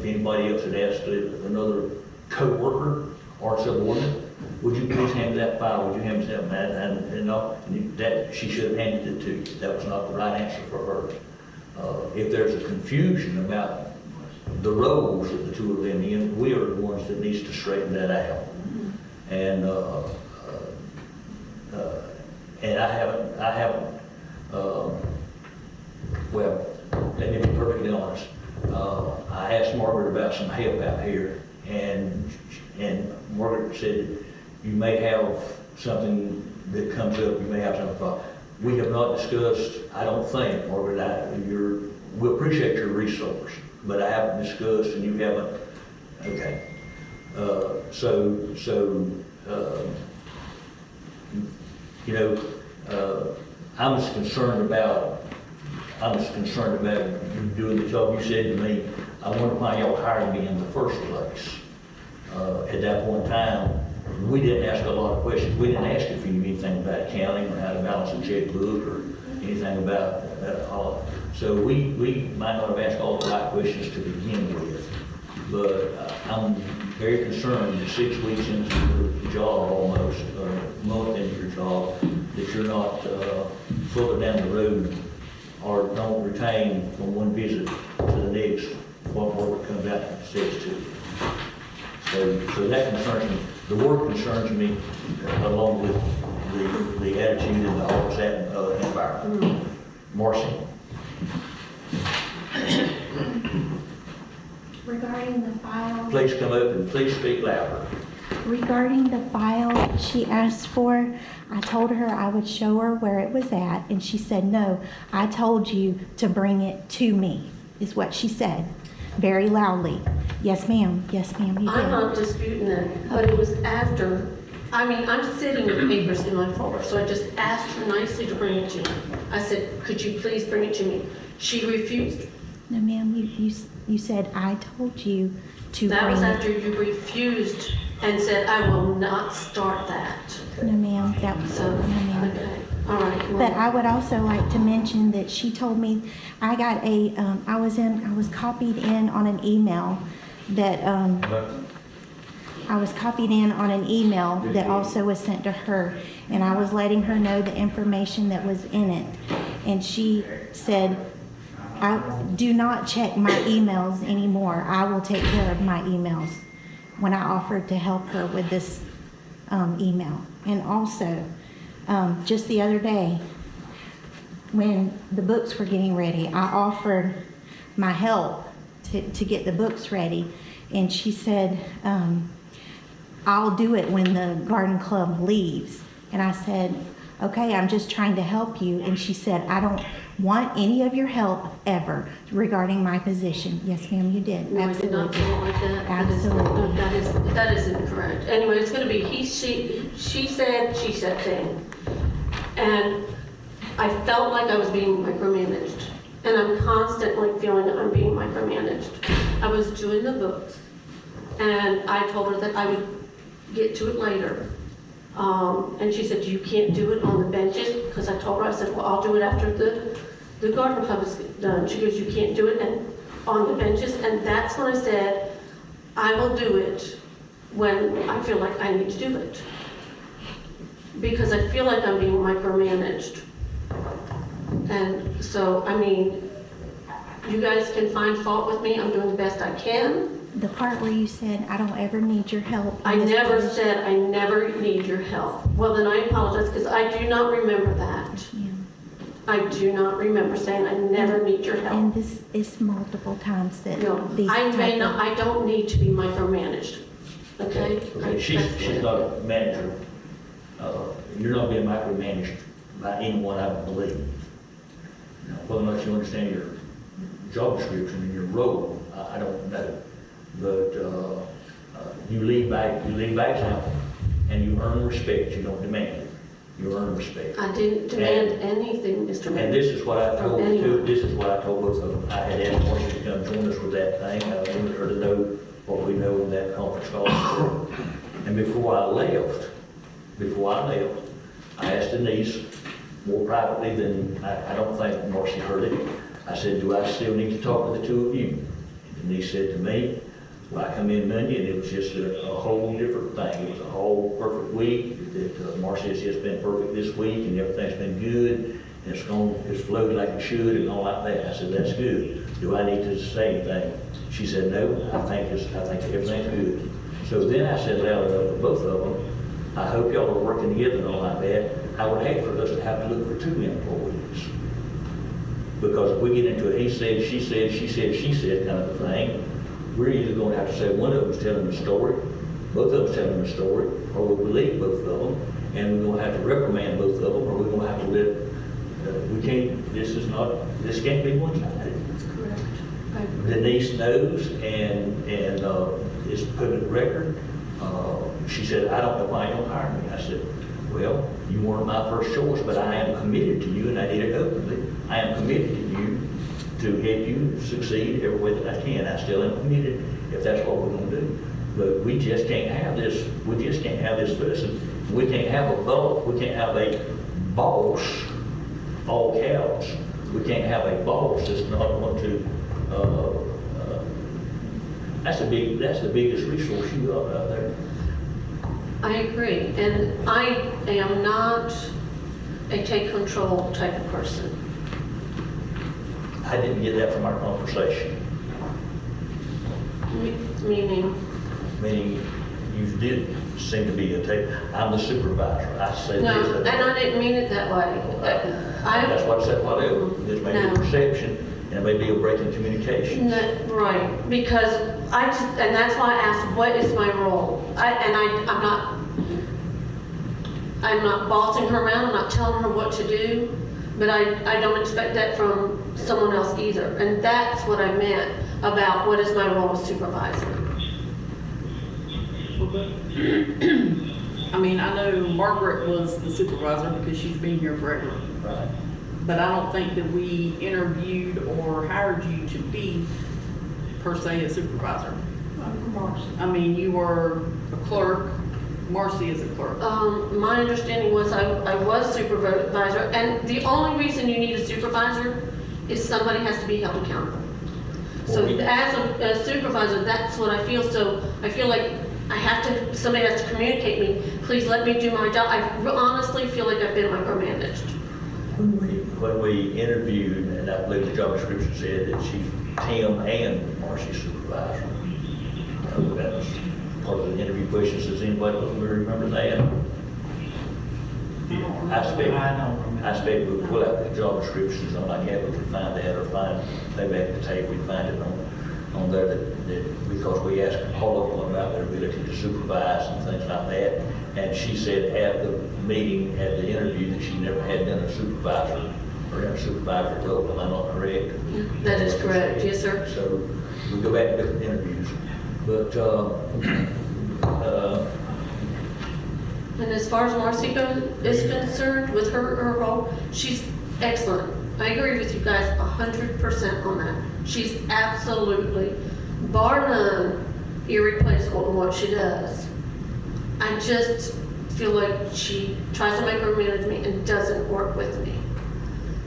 Speaker 1: anybody else had asked another co-worker or subordinate, would you please hand that file? Would you hand that? And that she should have handed it to you. That was not the right answer for her. If there's a confusion about the roles of the two of them in, we are the ones that needs to straighten that out. And I haven't. Well, let me be perfectly honest. I asked Margaret about some help out here, and Margaret said you may have something that comes up. You may have something. we have not discussed, I don't think, Margaret, we appreciate your resource, but I haven't discussed and you haven't, okay. You know, I'm as concerned about you doing the job. You said to me, I wonder why y'all hired me in the first place. At that point in time, we didn't ask a lot of questions. We didn't ask if you knew anything about accounting or how to balance a checkbook or anything about all. So we might not have asked all the right questions to begin with. But I'm very concerned that 6 weeks into your job, almost a month into your job, that you're not further down the road or don't retain from one visit to the next what work comes out and says to you. So that concerns me. The work concerns me along with the attitude and the office environment. Marcy?
Speaker 9: Regarding the file.
Speaker 1: Please come up and please speak louder.
Speaker 9: Regarding the file she asked for, I told her I would show her where it was at, and she said, no, I told you to bring it to me, is what she said, very loudly. Yes, ma'am, you did.
Speaker 8: I'm not disputing that, but it was after, I'm sitting with papers in my folder, so I just asked her nicely to bring it to me. I said, could you please bring it to me? She refused.
Speaker 9: No, ma'am, you said I told you to bring it.
Speaker 8: That was after you refused and said, I will not start that.
Speaker 9: No, ma'am, that was,
Speaker 8: So,
Speaker 9: no, ma'am.
Speaker 8: okay, all right. well,
Speaker 9: But I would also like to mention that she told me, I got I was copied in on an email that, I was copied in on an email that also was sent to her, and I was letting her know the information that was in it. And she said, I do not check my emails anymore. I will take care of my emails, when I offered to help her with this email. And also, just the other day, when the books were getting ready, I offered my help to get the books ready. And she said, I'll do it when the garden club leaves. And I said, okay, I'm just trying to help you. And she said, I don't want any of your help ever regarding my position. Yes, ma'am, you did.
Speaker 8: No, I did not say it like that.
Speaker 9: Absolutely.
Speaker 8: That is incorrect. Anyway, it's gonna be he, she said thing. And I felt like I was being micromanaged. And I'm constantly feeling that I'm being micromanaged. I was doing the books, and I told her that I would get to it later. And she said, you can't do it on the benches, because I told her, I said, well, I'll do it after the garden club is done. She goes, you can't do it on the benches, and that's when I said, I will do it when I feel like I need to do it. Because I feel like I'm being micromanaged. And so, you guys can find fault with me, I'm doing the best I can.
Speaker 9: The part where you said, I don't ever need your help.
Speaker 8: I never said I never need your help. Well, then I apologize, because I do not remember that.
Speaker 9: Yeah.
Speaker 8: I do not remember saying I never need your help.
Speaker 9: And this is multiple times that
Speaker 8: No,
Speaker 9: these
Speaker 8: I don't need to be micromanaged, okay?
Speaker 1: Okay, she's not a manager. You're not being micromanaged by anyone, I don't believe. Now, whether or not you understand your job description and your role, I don't know. But you lead by example, and you earn respect. You don't demand it. You earn respect.
Speaker 8: I didn't demand anything, Mr. Mayor.
Speaker 1: And this is what I told
Speaker 8: From anyone.
Speaker 1: this is what I told both of them. I had asked Marcia to come join us with that thing. I wanted her to know what we know in that conference call. And before I left, I asked Denise more privately than I don't think Marcia heard it. I said, do I still need to talk to the two of you? And Denise said to me, well, I come in Monday and it was just a whole different thing. It was a whole perfect week. That Marcia has just been perfect this week and everything's been good. And it's flowed like it should and all like that. I said, that's good. Do I need to say anything? She said, no, I think everything's good. So then I said loud enough to both of them, I hope y'all are working together and all like that. I would hate for us to have to look for 2 employees. Because if we get into a he said, she said kind of a thing, we're either going to have to say one of them's telling the story, both of them's telling the story, or we'll believe both of them, and we're going to have to reprimand both of them, or we're going to have to let We can't, this can't be one-sided.
Speaker 8: That's correct.
Speaker 1: Denise knows and is put in record. She said, I don't know why you don't hire me. I said, well, you weren't my first choice, but I am committed to you, and I did it openly. I am committed to you to help you succeed every way that I can. I still am committed if that's what we're going to do. But we just can't have this. We just can't have this person. We can't have a boss. We can't have a boss, all caps. We can't have a boss that's not going to. That's the biggest resource you got out there.
Speaker 8: I agree, and I am not a take control type of person.
Speaker 1: I didn't get that from our conversation.
Speaker 8: Meaning,
Speaker 1: Meaning, you did seem to be I'm the supervisor. I said
Speaker 8: no,
Speaker 1: this.
Speaker 8: and I didn't mean it that way.
Speaker 1: That's what I said, whatever. This may be a
Speaker 8: No.
Speaker 1: perception, and it may be a break in communication.
Speaker 8: Right, because and that's why I asked, what is my role? I'm not bossing her around, I'm not telling her what to do, but I don't expect that from someone else either. And that's what I meant about what is my role as supervisor.
Speaker 10: I mean, I know Margaret was the supervisor because she's been here forever.
Speaker 1: Right.
Speaker 10: But I don't think that we interviewed or hired you to be, per se, a supervisor. I mean, you were a clerk, Marcy is a clerk.
Speaker 8: My understanding was I was supervisor, and the only reason you need a supervisor is somebody has to be held accountable. So as a supervisor, that's what I feel. So I feel like somebody has to communicate me, please let me do my job. I honestly feel like I've been micromanaged.
Speaker 1: When we interviewed, and I believe the job description said that she's Tim and Marcy's supervisor. That was part of the interview questions. Does anybody remember that? I expect we'll pull out the job descriptions. I'm like, yeah, we can find that or play back the tape. We find it on there that because we asked all of them about their ability to supervise and things like that. And she said at the meeting, at the interview, that she never had done a supervisor or in a supervisor role. Am I not correct?
Speaker 8: That is correct, yes, sir.
Speaker 1: So we go back and look at the interviews. But,
Speaker 8: And as far as Marcy is concerned with her role, she's excellent. I agree with you guys 100% on that. She's absolutely, bar none, irreplaceable in what she does. I just feel like she tries to micromanage me and doesn't work with me.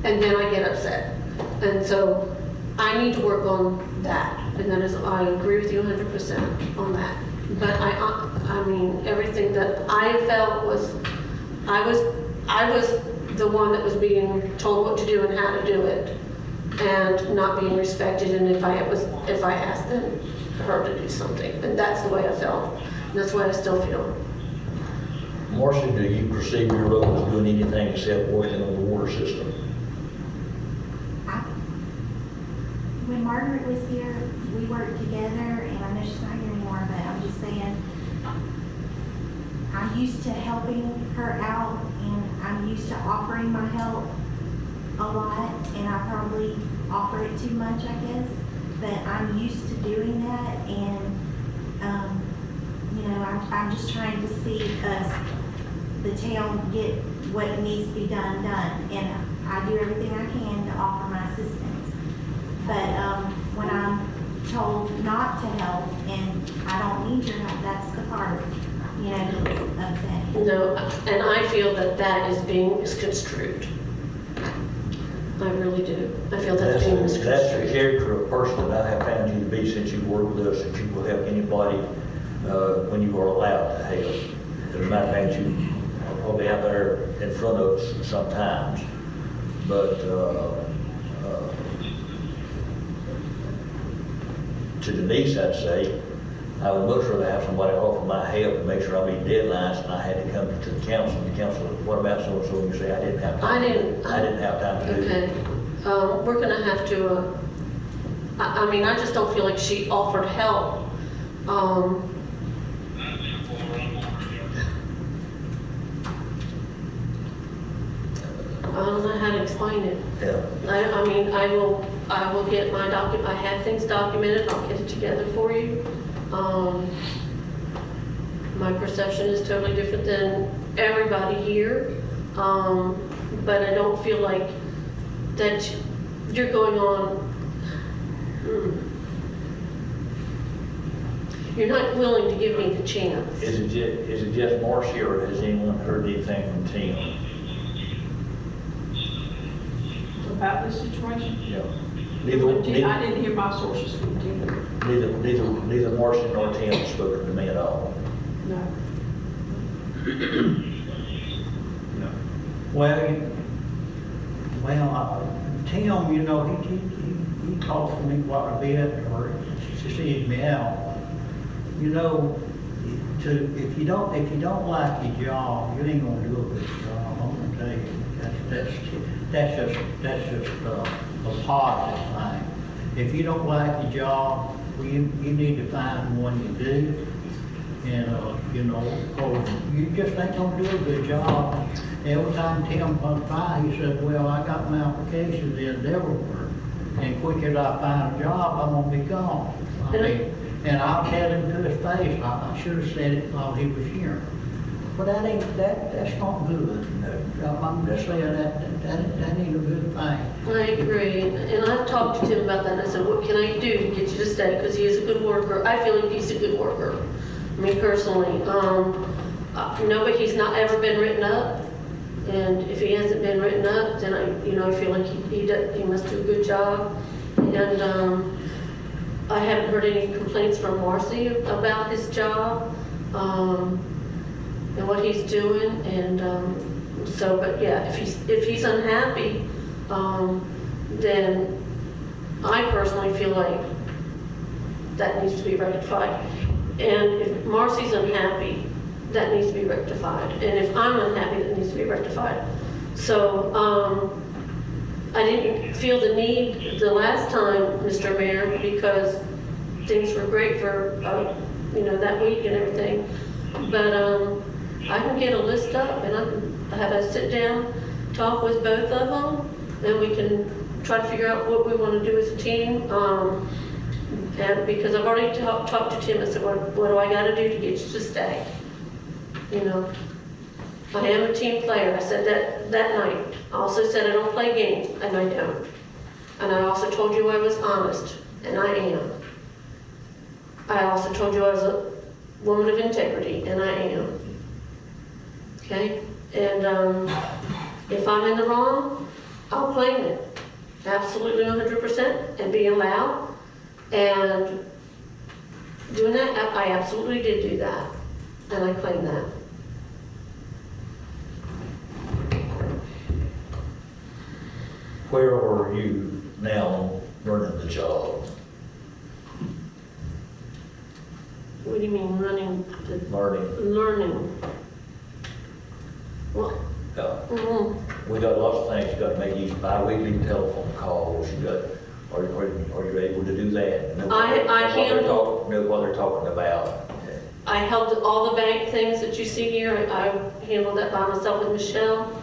Speaker 8: And then I get upset. And so I need to work on that. And that is, I agree with you 100% on that. But I mean, everything that I felt was, I was the one that was being told what to do and how to do it, and not being respected. And if I asked her to do something, and that's the way I felt, and that's what I still feel.
Speaker 1: Marcy, do you perceive your role as doing anything except working on the water system?
Speaker 9: When Margaret was here, we worked together, and I know she's not here anymore, but I'm just saying, I'm used to helping her out, and I'm used to offering my help a lot, and I probably offer it too much, I guess, but I'm used to doing that, and, I'm just trying to see us, the town, get what needs to be done, and I do everything I can to offer my assistance. But when I'm told not to help and I don't need your help, that's the part, that's upsetting.
Speaker 8: No, and I feel that is being misconstrued. I really do. I feel that's being misconstrued.
Speaker 1: That's the character of person that I have found you to be since you worked with us, that you will help anybody when you are allowed to help. As a matter of fact, you are probably out there in front of us sometimes, but to Denise, I'd say, I would much rather have somebody offer my help and make sure I meet deadlines, and I had to come to the council. The council, what about so-and-so? And you say, I didn't have time. I didn't have time to do it.
Speaker 8: Okay. We're gonna have to, I just don't feel like she offered help. I don't know how to explain it.
Speaker 1: Yeah.
Speaker 8: I mean, I will get my I have things documented, I'll get it together for you. My perception is totally different than everybody here, but I don't feel like that you're going on, you're not willing to give me the chance.
Speaker 1: Is it just Marcy, or has anyone heard anything from Tim?
Speaker 7: About this situation?
Speaker 1: Yeah.
Speaker 7: I didn't hear my sources from Tim.
Speaker 1: Neither Marcy nor Tim have spoken to me at all.
Speaker 7: No.
Speaker 4: Tim, you know, he talks to me quite a bit, or he sees me out. You know, if you don't like your job, you ain't gonna do a good job. I'm gonna tell you, that's just a positive thing. If you don't like your job, well, you need to find one you do. And, you know, or you just ain't gonna do a good job. Every time Tim comes by, he said, well, I got my applications in everywhere. And quick as I find a job, I'm gonna be gone. I mean, and I'll tell him to his face, I should have said it while he was here. But that's not good. I'm just saying that ain't a good thing.
Speaker 8: I agree, and I've talked to Tim about that, and I said, what can I do to get you to stay? Because he is a good worker. I feel like he's a good worker, me personally. No, but he's not ever been written up, and if he hasn't been written up, then I feel like he must do a good job. And I haven't heard any complaints from Marcy about his job, and what he's doing, and so, but yeah, if he's unhappy, then I personally feel like that needs to be rectified. And if Marcy's unhappy, that needs to be rectified. And if I'm unhappy, that needs to be rectified. So, I didn't feel the need the last time, Mr. Mayor, because things were great for, that week and everything. But, I can get a list up and I can have a sit down, talk with both of them, and we can try to figure out what we want to do as a team. And because I've already talked to Tim, I said, what do I got to do to get you to stay? I am a team player. I said that night. I also said I don't play games, and I don't. And I also told you I was honest, and I am. I also told you I was a woman of integrity, and I am. Okay? And if I'm in the wrong, I'll claim it. Absolutely 100%, and being loud. And doing that, I absolutely did do that. And I claim that.
Speaker 1: Where are you now running the job?
Speaker 8: What do you mean running? Learning. Well,
Speaker 1: We got lots of things. You got to make these bi-weekly telephone calls. Are you able to do that? Know what they're talking about.
Speaker 8: I helped all the bank things that you see here. I handled that by myself with Michelle.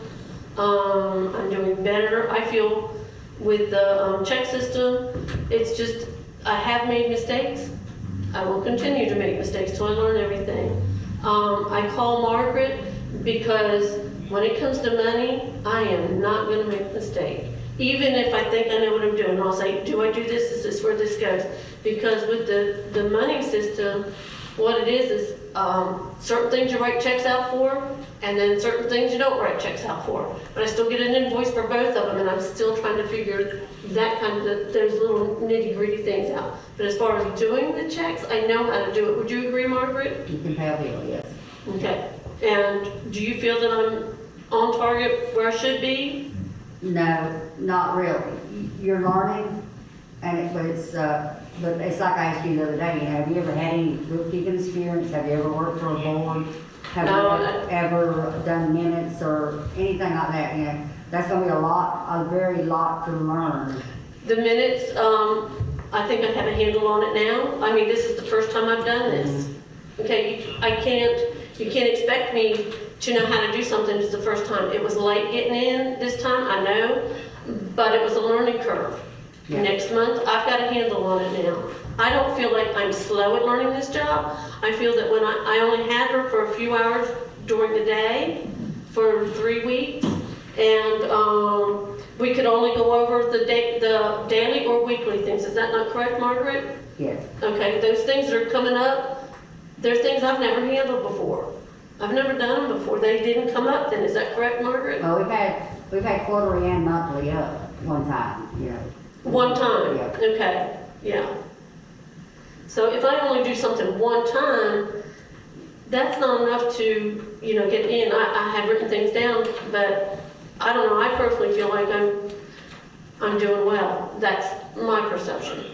Speaker 8: I'm doing better. I feel with the check system, it's just, I have made mistakes. I will continue to make mistakes till I learn everything. I call Margaret because when it comes to money, I am not going to make a mistake. Even if I think I know what I'm doing, I'll say, do I do this? Is this where this goes? Because with the money system, what it is certain things you write checks out for, and then certain things you don't write checks out for. But I still get an invoice for both of them, and I'm still trying to figure those little nitty-gritty things out. But as far as doing the checks, I know how to do it. Would you agree, Margaret?
Speaker 5: You can pay a bill, yes.
Speaker 8: Okay. And do you feel that I'm on target where I should be?
Speaker 5: No, not really. You're learning, but it's like I asked you the other day, have you ever had any bookkeeping experience? Have you ever worked for a board? Have you ever done minutes or anything like that? That's gonna be a very lot to learn.
Speaker 8: The minutes, I think I have a handle on it now. I mean, this is the first time I've done this. Okay, you can't expect me to know how to do something is the first time. It was late getting in this time, I know, but it was a learning curve.
Speaker 5: Yeah.
Speaker 8: Next month, I've got a handle on it now. I don't feel like I'm slow at learning this job. I feel that when I only had her for a few hours during the day for 3 weeks, and we could only go over the daily or weekly things. Is that not correct, Margaret?
Speaker 5: Yes.
Speaker 8: Okay, those things that are coming up, they're things I've never handled before. I've never done them before. They didn't come up then. Is that correct, Margaret?
Speaker 5: Well, we've had quarterly and monthly up one time, you know.
Speaker 8: One time?
Speaker 5: Yeah.
Speaker 8: Okay, yeah. So if I only do something one time, that's not enough to, you know, get in. I have written things down, but I don't know, I personally feel like I'm doing well. That's my perception.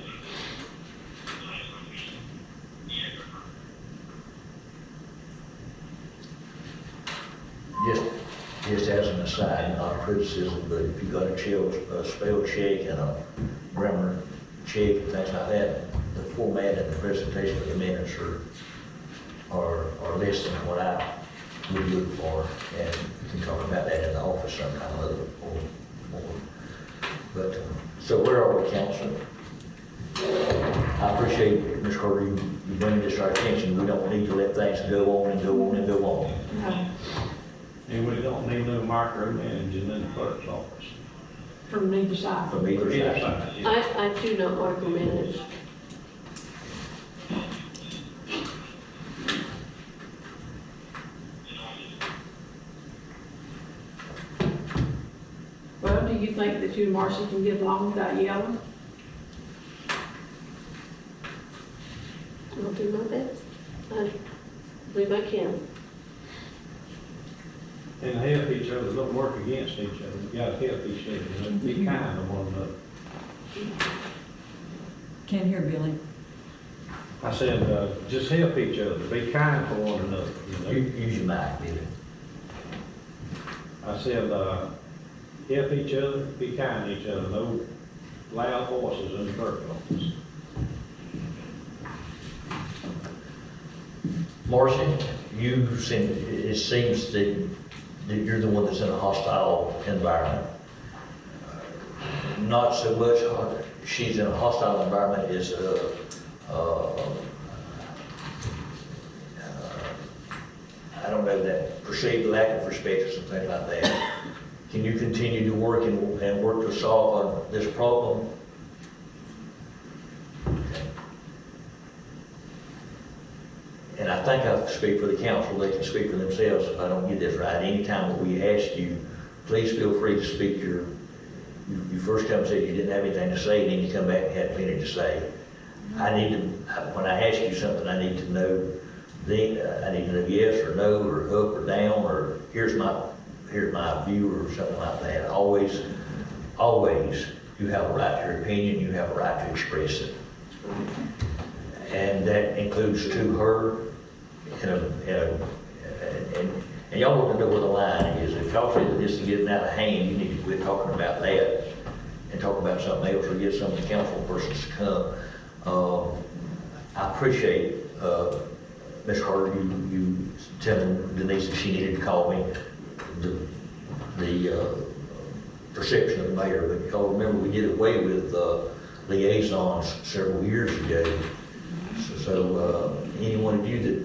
Speaker 1: Just as an aside, not a criticism, but if you got a spell check and a grammar check and things like that, the format and the presentation of the minutes are less than what I would look for, and we can talk about that in the office sometime or other, or more. But, so where are we, council? I appreciate, Ms. Carter, you bringing this to our attention. We don't need to let things go on and go on and go on.
Speaker 11: And we don't need no micromanaging in the clerk's office.
Speaker 7: From neither side.
Speaker 1: From either
Speaker 11: Either
Speaker 1: side.
Speaker 11: side, yeah.
Speaker 8: I do not micromanage.
Speaker 7: Well, do you think that you and Marcy can get along without yelling?
Speaker 8: I'll do my best. I believe I can.
Speaker 11: And help each other, don't work against each other. You gotta help each other, and be kind to one another.
Speaker 10: Can't hear Billy.
Speaker 11: I said, just help each other, be kind to one another, you know?
Speaker 1: Use your mic, Billy.
Speaker 11: I said, help each other, be kind to each other, no loud voices in the clerk's office.
Speaker 1: Marcy, it seems that you're the one that's in a hostile environment. Not so much, she's in a hostile environment as I don't know, that perceived lack of respect or something like that. Can you continue to work and work to solve this problem? And I think I speak for the council, they can speak for themselves if I don't get this right. Anytime that we ask you, please feel free to speak you first come and said you didn't have anything to say, and then you come back and had plenty to say. When I ask you something, I need to know, I need to know yes or no, or up or down, or here's my view, or something like that. Always, you have a right to your opinion, you have a right to express it. And that includes to her, and y'all want to know where the line is. If y'all feel that this is getting out of hand, you need to quit talking about that and talk about something else, or get some of the council persons to come. I appreciate, Ms. Carter, you telling Denise that she needed to call me, the perception of the mayor. But y'all remember we did away with liaisons several years ago. So any one of you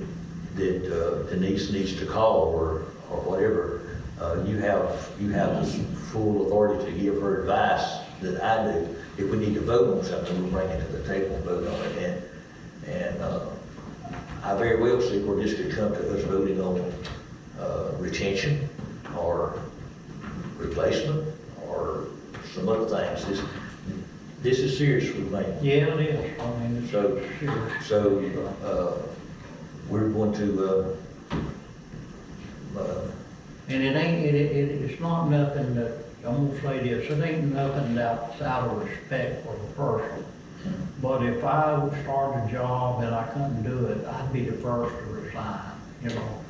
Speaker 1: that Denise needs to call or whatever, you have this full authority to give her advice that I do. If we need to vote on something, we'll bring it to the table and vote on it. And I very well see where this could come to us voting on retention or replacement or some other things. This is serious with me.
Speaker 4: Yeah, it is. I mean, it's serious.
Speaker 1: So we're going to,
Speaker 4: And it's not nothing that, I'm gonna say this, it ain't nothing outside of respect for the person. But if I would start a job and I couldn't do it, I'd be the first to resign, you know.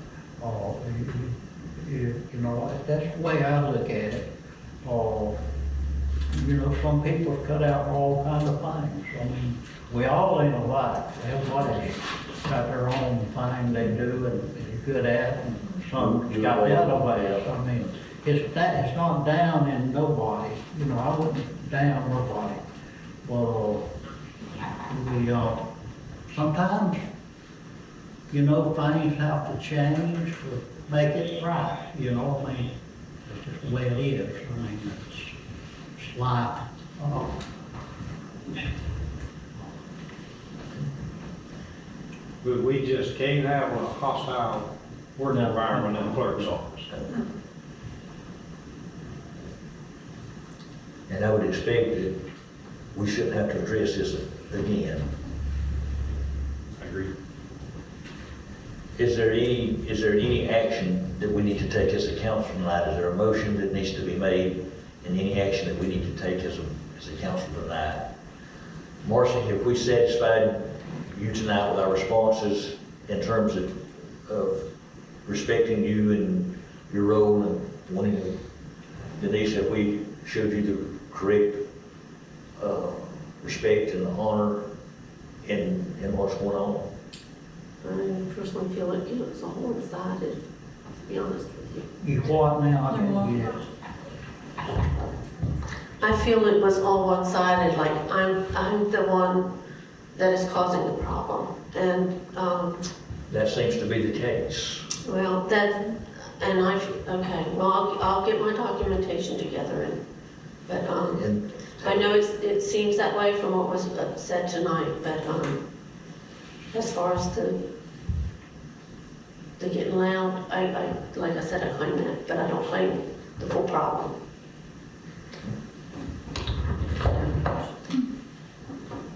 Speaker 4: You know, that's the way I look at it. You know, some people are cut out for all kinds of things. I mean, we all ain't alike. Everybody's got their own thing they do and is good at, and some got the other way. I mean, it's not down in nobody, you know, I wouldn't down nobody. Well, sometimes, you know, things have to change to make it right, you know, I mean, it's just the way it is, I mean, it's life.
Speaker 11: But we just can't have a hostile work
Speaker 4: No.
Speaker 11: environment in the clerk's office.
Speaker 1: And I would expect that we shouldn't have to address this again.
Speaker 11: I agree.
Speaker 1: Is there any action that we need to take as a council tonight? Is there a motion that needs to be made and any action that we need to take as a council tonight? Marcy, have we satisfied you tonight with our responses in terms of respecting you and your role and wanting to, Denise, have we showed you the correct respect and honor in what's going on?
Speaker 8: I personally feel like it was a one-sided, to be honest with you.
Speaker 4: You what now? I didn't get it.
Speaker 8: I feel it was all one-sided, like I'm the one that is causing the problem. And,
Speaker 1: That seems to be the case.
Speaker 8: well, okay, well, I'll get my documentation together but,
Speaker 1: And
Speaker 8: I know it seems that way from what was said tonight, but, as far as the getting loud, I, like I said, I claim that, but I don't claim the full problem.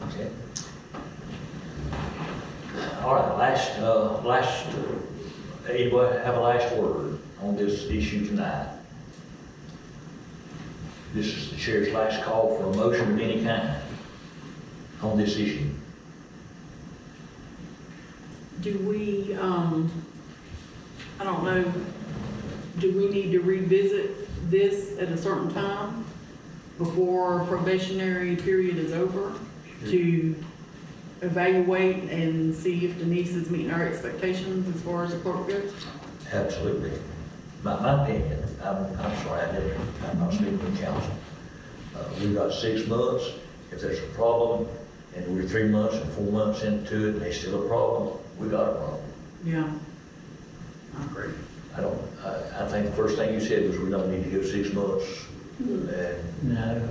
Speaker 1: okay. All right, anybody have a last word on this issue tonight? This is the chair's last call for a motion of any kind on this issue.
Speaker 10: Do we, I don't know, do we need to revisit this at a certain time before probationary period is over to evaluate and see if Denise is meeting our expectations as far as the clerk goes?
Speaker 1: Absolutely. My opinion, I'm sorry, I'm not speaking for council. We've got 6 months. If there's a problem and we're 3 months and 4 months into it and there's still a problem, we got a problem.
Speaker 10: Yeah, I agree.
Speaker 1: I think the first thing you said was we don't need to go 6 months. And,
Speaker 4: No.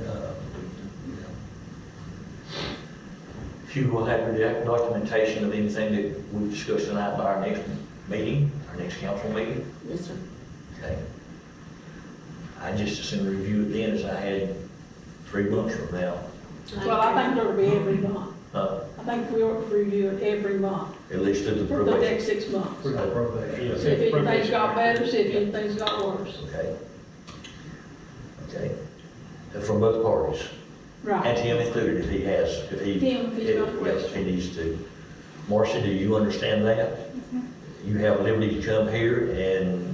Speaker 1: you will have your documentation of anything that we discussed tonight by our next meeting, our next council meeting.
Speaker 8: Yes, sir.
Speaker 1: Okay. I just as soon review it then as I had 3 months from now.
Speaker 7: Well, I think it'll be every month.
Speaker 1: Uh,
Speaker 7: I think we ought to review it every month
Speaker 1: At least through the
Speaker 7: for the
Speaker 1: probation.
Speaker 7: next 6 months.
Speaker 4: For the probation.
Speaker 7: See if anything's got better, see if anything's got worse.
Speaker 1: Okay. Okay. From both parties.
Speaker 7: Right.
Speaker 1: And Tim included if he has, if he.
Speaker 7: Tim, if he's got a
Speaker 1: yes,
Speaker 7: question.
Speaker 1: he needs to. Marcia, do you understand that? You have liberty to come here and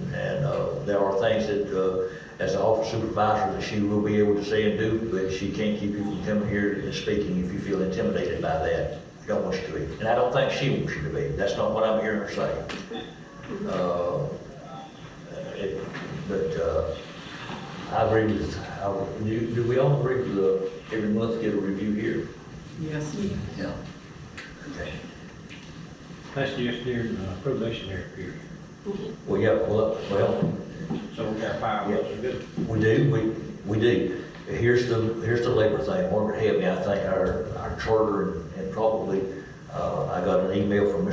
Speaker 1: there are things that, as an office supervisor, that she will be able to say and do, but she can't keep you from coming here and speaking if you feel intimidated by that. I don't want you to be. And I don't think she wants you to be. That's not what I'm hearing her say. I agree with, do we all agree with every month get a review here?
Speaker 10: Yes.
Speaker 1: Yeah. Okay.
Speaker 11: That's just during probationary period.
Speaker 1: Well, yeah, well,
Speaker 11: So we got 5 months of good.
Speaker 1: we do. Here's the labor thing. Margaret helped me, I think, our charter and probably, I got an email from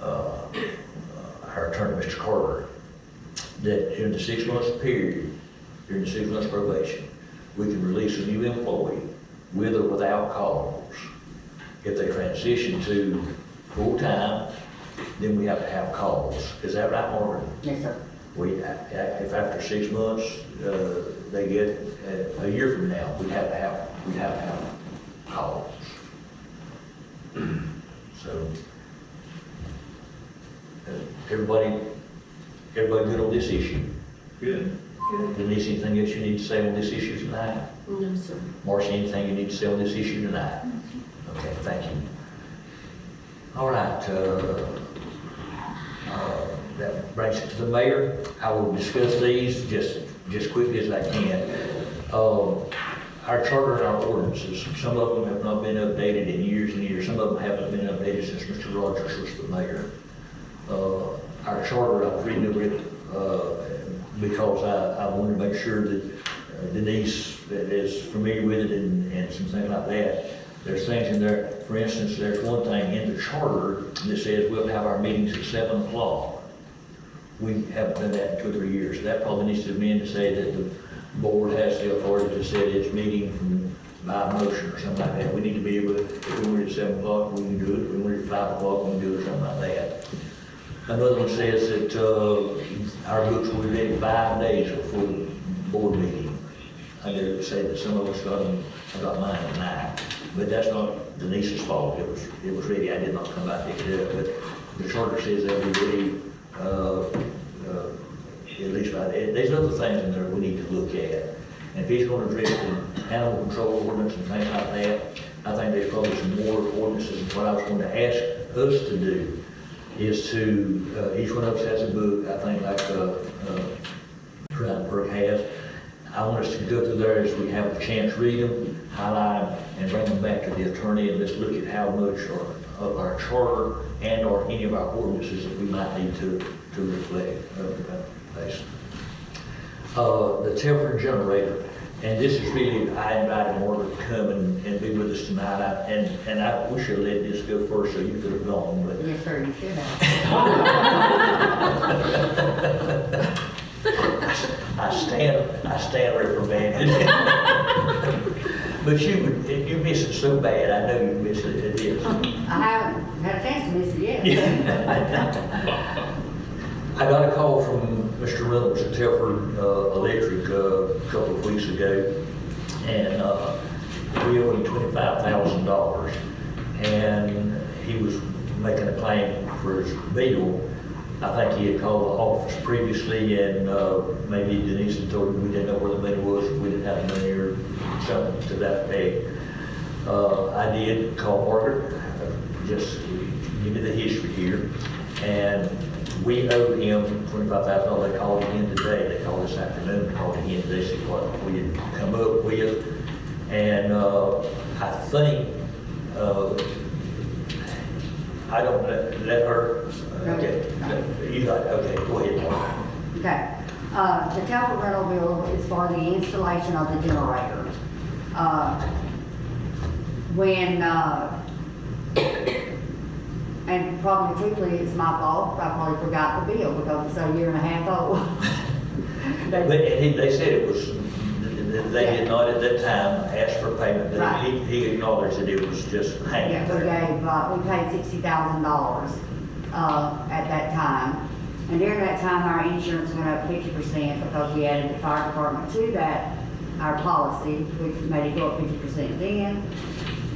Speaker 1: our attorney, Mr. Carter, that during the 6 months period, during the 6 months probation, we can release a new employee with or without cause. If they transition to full-time, then we have to have cause. Is that right, Margaret?
Speaker 5: Yes, sir.
Speaker 1: If after 6 months, they get, a year from now, we'd have to have cause. So, everybody good on this issue?
Speaker 11: Good.
Speaker 1: Denise, anything else you need to say on this issue tonight?
Speaker 8: No, sir.
Speaker 1: Marcia, anything you need to say on this issue tonight? Okay, thank you. All right, that brings it to the mayor. I will discuss these just quickly as I can. Our charter and our ordinances, some of them have not been updated in years and years. Some of them haven't been updated since Mr. Rogers was the mayor. Our charter, I've read over it because I wanted to make sure that Denise is familiar with it and some things like that. There's things in there, for instance, there's one thing in the charter that says we'll have our meetings at 7 o'clock. We haven't done that in 2 or 3 years. That probably needs to amend to say that the board has the authority to set its meeting by motion or something like that. We need to be able to, if we want it at 7 o'clock, we can do it. If we want it at 5 o'clock, we can do it or something like that. Another one says that our books will be ready 5 days before the board meeting. I dare say that some of us got mine at 9, but that's not Denise's fault. It was ready. I did not come out to pick it up, but the charter says they'll be ready at least by then. There's other things in there we need to look at. And if he's going to address the animal control ordinance and things like that, I think there's probably some more ordinances. And what I was going to ask us to do is to, each one of us has a book, I think like Brown has. I want us to go through there as we have a chance, read them, highlight them, and bring them back to the attorney and let's look at how much of our charter and or any of our ordinances that we might need to reflect. The Telford generator, and this is really, I invited Margaret to come and be with us tonight, and I wish I let this go first so you could have gone, but.
Speaker 5: Yes, sir, you should have.
Speaker 1: I stand reprimanded. But you miss it so bad, I know you miss it, it is.
Speaker 5: I haven't had a chance to miss it yet.
Speaker 1: I got a call from Mr. Reynolds at Telford Electric a couple of weeks ago, and we owe him $25,000, and he was making a claim for his bill. I think he had called the office previously, and maybe Denise had told him we didn't know where the money was, we didn't have the money or something to that effect. I did call Margaret, just give me the history here, and we owed him $25,000. They called again today. They called this afternoon, called again today, see what we had come up with. And I think, I don't let her, okay, you got it, okay, go ahead, Mark.
Speaker 5: Okay, the Telford rental bill is for the installation of the generator. And probably truthfully, it's my fault, I probably forgot the bill because it's a year and a half old.
Speaker 1: But they said it was, they did not at that time ask for payment.
Speaker 5: Right.
Speaker 1: He acknowledged that it was just hanging
Speaker 5: Yeah, we paid $60,000 at that time. And during that time, our insurance went up 50% because we added the fire department to that, our policy, which made it go up 50% then.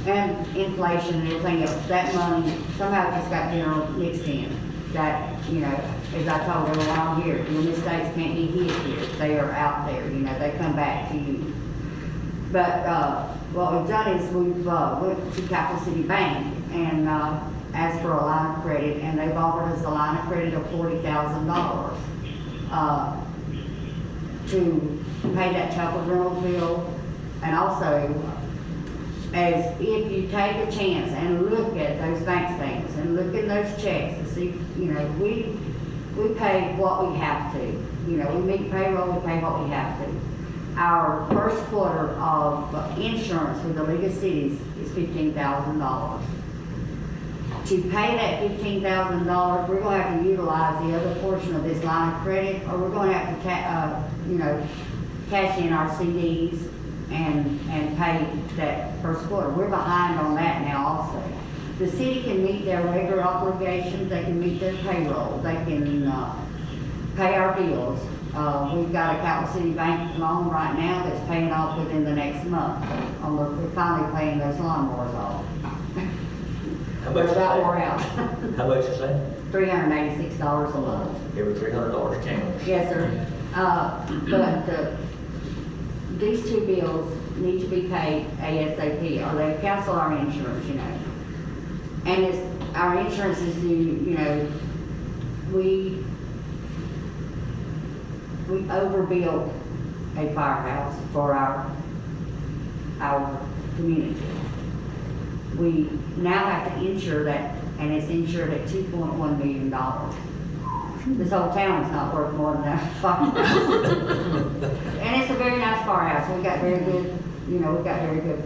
Speaker 5: And inflation and everything else, that money somehow just got mixed in. That, as I told everyone on here, your mistakes can't be hid here. They are out there, they come back to you. But what we've done is we've went to Capital City Bank and asked for a line of credit, and they've offered us a line of credit of $40,000 to pay that Telford rental bill, and also as if you take a chance and look at those bank statements and look at those checks to see, we pay what we have to. We meet payroll, we pay what we have to. Our first quarter of insurance with the League of Cities is $15,000. To pay that $15,000, we're going to have to utilize the other portion of this line of credit, or we're going to have to, cash in our CDs and pay that first quarter. We're behind on that now also. The city can meet their regular obligations, they can meet their payroll, they can pay our bills. We've got a Capital City Bank loan right now that's paying off within the next month. We're finally paying those lawnmowers off.
Speaker 1: How much
Speaker 5: They're
Speaker 1: is
Speaker 5: about
Speaker 1: that?
Speaker 5: wore out.
Speaker 1: How much is that?
Speaker 5: $386 a month.
Speaker 1: Every $300 counts.
Speaker 5: Yes, sir. But these two bills need to be paid ASAP, or they cancel our insurance, And our insurance is due, you know, we overbuilt a firehouse for our community. We now have to insure that, and it's insured at $2.1 million. This whole town is not worth more than that firehouse. And it's a very nice firehouse. We got very good, you know, we got very good,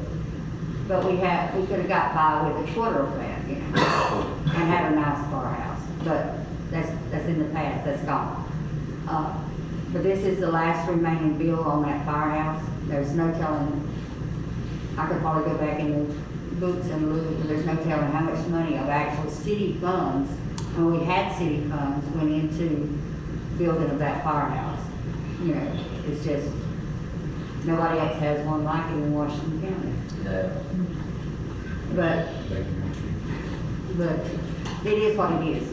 Speaker 5: but we could have got by with a quarter of that, you know, and had a nice firehouse. But that's in the past, that's gone. But this is the last remaining bill on that firehouse. There's no telling, I could probably go back in the books and look, but there's no telling how much money of actual city funds, when we had city funds, went into building of that firehouse. You know, it's just, nobody else has one like it in Washington County.
Speaker 1: Yeah.
Speaker 5: But it is what it is.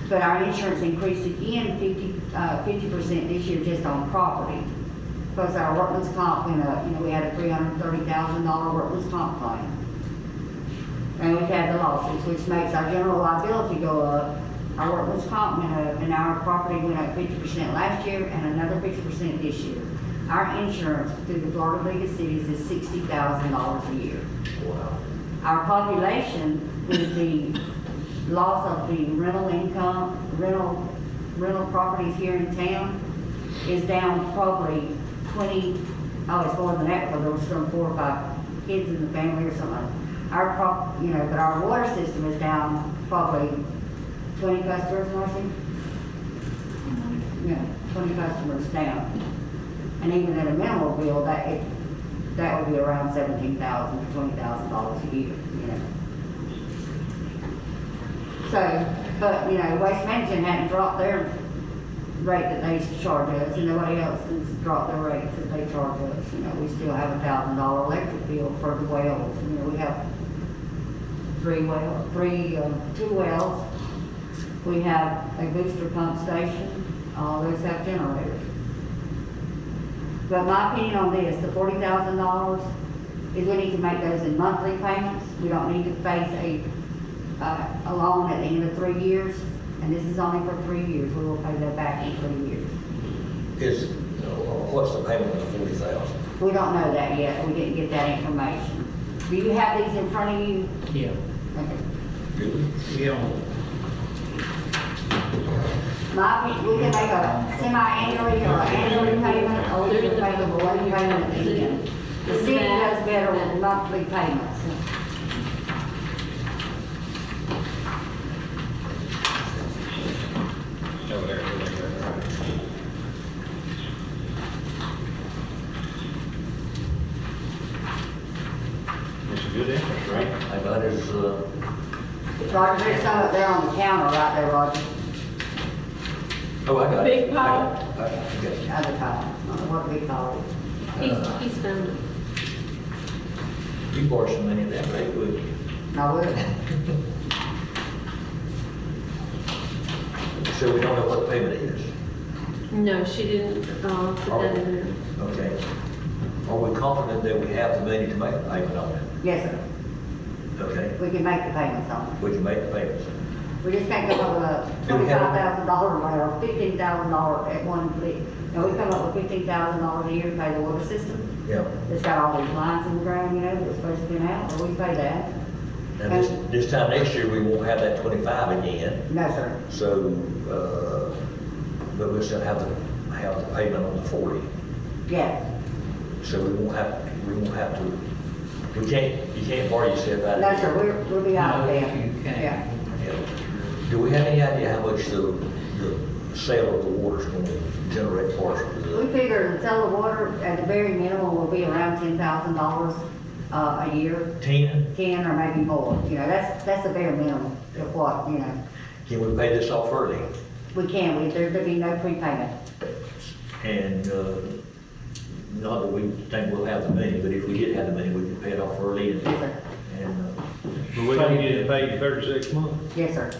Speaker 5: But our insurance increased again 50% this year just on property. Because our workman's comp went up, you know, we had a $330,000 workman's comp claim. And we've had the lawsuits, which makes our general liability go up. Our workman's comp went up, and our property went up 50% last year and another 50% this year. Our insurance through the Florida League of Cities is $60,000 a year.
Speaker 1: Wow.
Speaker 5: Our population with the loss of the rental income, rental properties here in town is down probably 20, oh, it's more than that because there was some 4 or 5 kids in the family or something. You know, but our water system is down probably 20 customers, Marcy? Yeah, 20 customers down. And even at a minimal bill, that would be around $17,000 to $20,000 a year, you know. So, but, you know, Waste Management hadn't dropped their rate that they used to charge us, and nobody else has dropped their rates that they charge us. You know, we still have a $1,000 electric bill for the wells. You know, we have 2 wells. We have a booster pump station. All those have generators. But my opinion on this, the $40,000, is we need to make those in monthly payments. We don't need to face a loan at the end of 3 years, and this is only for 3 years. We will pay that back in 3 years.
Speaker 1: What's the payment of the $40,000?
Speaker 5: We don't know that yet. We didn't get that information. Do you have these in front of you?
Speaker 4: Yeah.
Speaker 5: Okay.
Speaker 4: Yeah.
Speaker 5: We can make a semi-annually or annually payment, or we can make a balloon payment at the end. The city does better with monthly payments.
Speaker 11: Over there. It's a good interest rate.
Speaker 1: And that is,
Speaker 5: Roger, there's some up there on the counter right there, Roger.
Speaker 1: oh, I got it.
Speaker 7: Big pile.
Speaker 1: I got it.
Speaker 5: Other time, I don't know what we call it.
Speaker 8: He's found it.
Speaker 1: You borrow some money in that rate, would you?
Speaker 5: I would.
Speaker 1: So we don't know what the payment is.
Speaker 8: No, she didn't, put that in there.
Speaker 1: Okay. Are we confident that we have the money to make a payment on it?
Speaker 5: Yes, sir.
Speaker 1: Okay.
Speaker 5: We can make the payments on it.
Speaker 1: We can make the payments.
Speaker 5: We just can't come up with a
Speaker 1: Do we have-
Speaker 5: $25,000 or $15,000 at one lick. No, we come up with $15,000 a year to pay the water system.
Speaker 1: Yeah.
Speaker 5: It's got all these lines in the ground, you know, that's supposed to be out, or we pay that.
Speaker 1: Now, this time next year, we won't have that 25 again.
Speaker 5: No, sir.
Speaker 1: So, but we'll still have the payment on the 40.
Speaker 5: Yes.
Speaker 1: So we won't have to, you can't borrow yourself out of
Speaker 5: No,
Speaker 1: it.
Speaker 5: sir, we'll be out of
Speaker 4: No,
Speaker 5: there.
Speaker 4: you can't.
Speaker 5: Yeah.
Speaker 1: Yeah. Do we have any idea how much the sale of the water is going to generate for us?
Speaker 5: We figure the sale of water at the very minimum will be around $10,000 a year,
Speaker 1: 10?
Speaker 5: 10 or maybe more. You know, that's the bare minimum of what, you know.
Speaker 1: Can we pay this off early?
Speaker 5: We can, there'll be no prepayment.
Speaker 1: And, not that we think we'll have the money, but if we did have the money, we could pay it off early and,
Speaker 5: Yes, sir.
Speaker 11: But we don't get it paid in 36 months.
Speaker 5: Yes, sir.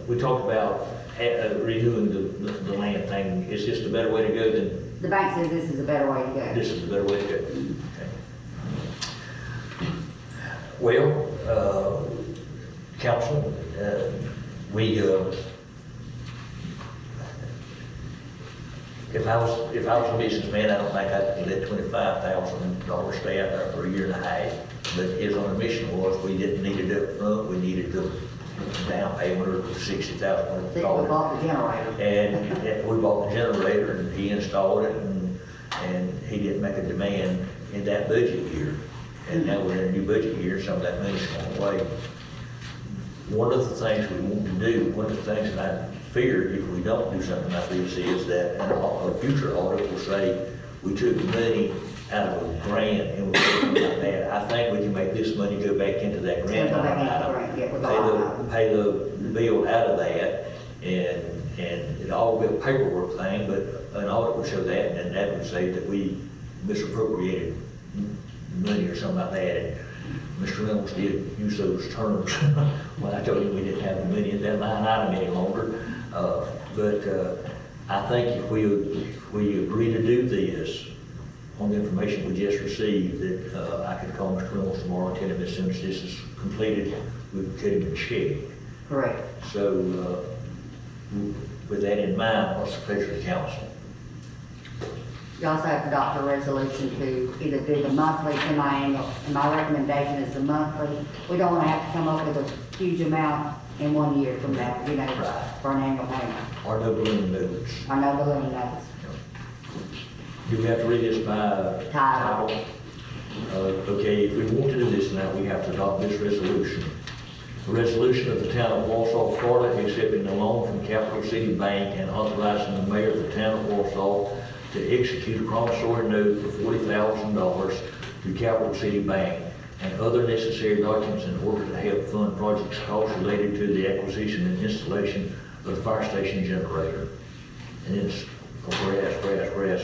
Speaker 1: we talked about renewing the land thing. Is this the better way to go than,
Speaker 5: The bank says this is a better way to go.
Speaker 1: this is the better way to go? Okay. Well, council, if I was a businessman, I don't think I'd let $25,000 stay out there for a year and a half. But his own mission was, we didn't need it up front, we needed the down payment of $60,000.
Speaker 5: I think we bought the generator.
Speaker 1: And we bought the generator, and he installed it, and he didn't make a demand in that budget year. And now we're in a new budget year, some of that money's gone away. One of the things we want to do, one of the things that I fear if we don't do something like this is that a future audit will say, we took money out of a grant and we put it like that. I think we can make this money go back into that grant
Speaker 5: Go back
Speaker 1: line
Speaker 5: into the
Speaker 1: item,
Speaker 5: grant, yeah, with the line item.
Speaker 1: pay the bill out of that, and it all be a paperwork thing, but an audit would show that, and that would say that we misappropriated money or something like that. And Mr. Reynolds did use those terms when I told him we didn't have the money in that line item any longer. But I think if we agree to do this, on the information we just received, that I could call Mr. Reynolds tomorrow and tell him as soon as this is completed, we can cut him a check.
Speaker 5: Correct.
Speaker 1: So, with that in mind, what's the pleasure of the council?
Speaker 5: You also have to adopt a resolution to either do the monthly, semi-annual, and my recommendation is the monthly. We don't want to have to come up with a huge amount in 1 year from now, you know, for an annual payment,
Speaker 1: Or no balloon notes?
Speaker 5: or no balloon notes.
Speaker 1: Do we have to read this by
Speaker 5: Title.
Speaker 1: Okay, if we want to do this now, we have to adopt this resolution. A resolution of the town of Wausau, Florida, accepting a loan from Capital City Bank and authorizing the mayor of the town of Wausau to execute a promissory note for $40,000 to Capital City Bank and other necessary documents in order to help fund projects costs related to the acquisition and installation of the fire station generator. And it's whereas,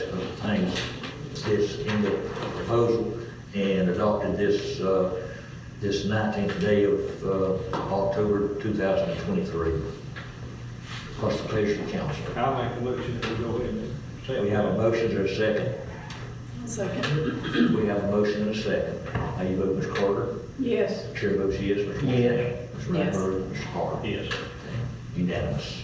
Speaker 1: because the things that's in the proposal and adopted this 19th day of October 2023. What's the pleasure of the council?
Speaker 11: I'll make a motion to go ahead and say.
Speaker 1: We have a motion or a second?
Speaker 10: Second.
Speaker 1: We have a motion and a second. How you vote, Ms. Carter?
Speaker 7: Yes.
Speaker 1: Chair votes yes, Mr. West.
Speaker 4: Yes.
Speaker 1: Mr. Rattler, Mr. Carter.
Speaker 11: Yes.
Speaker 1: Unanimous.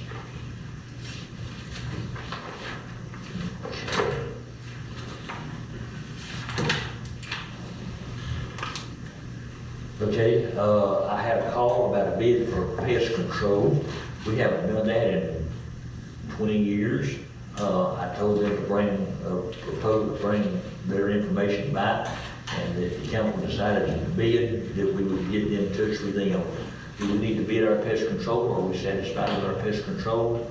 Speaker 1: Okay, I had a call about a bid for pest control. We haven't done that in 20 years. I told them to bring their information back, and if the council decided to bid, that we would get in touch with them. Do we need to bid our pest control, or are we satisfied with our pest control?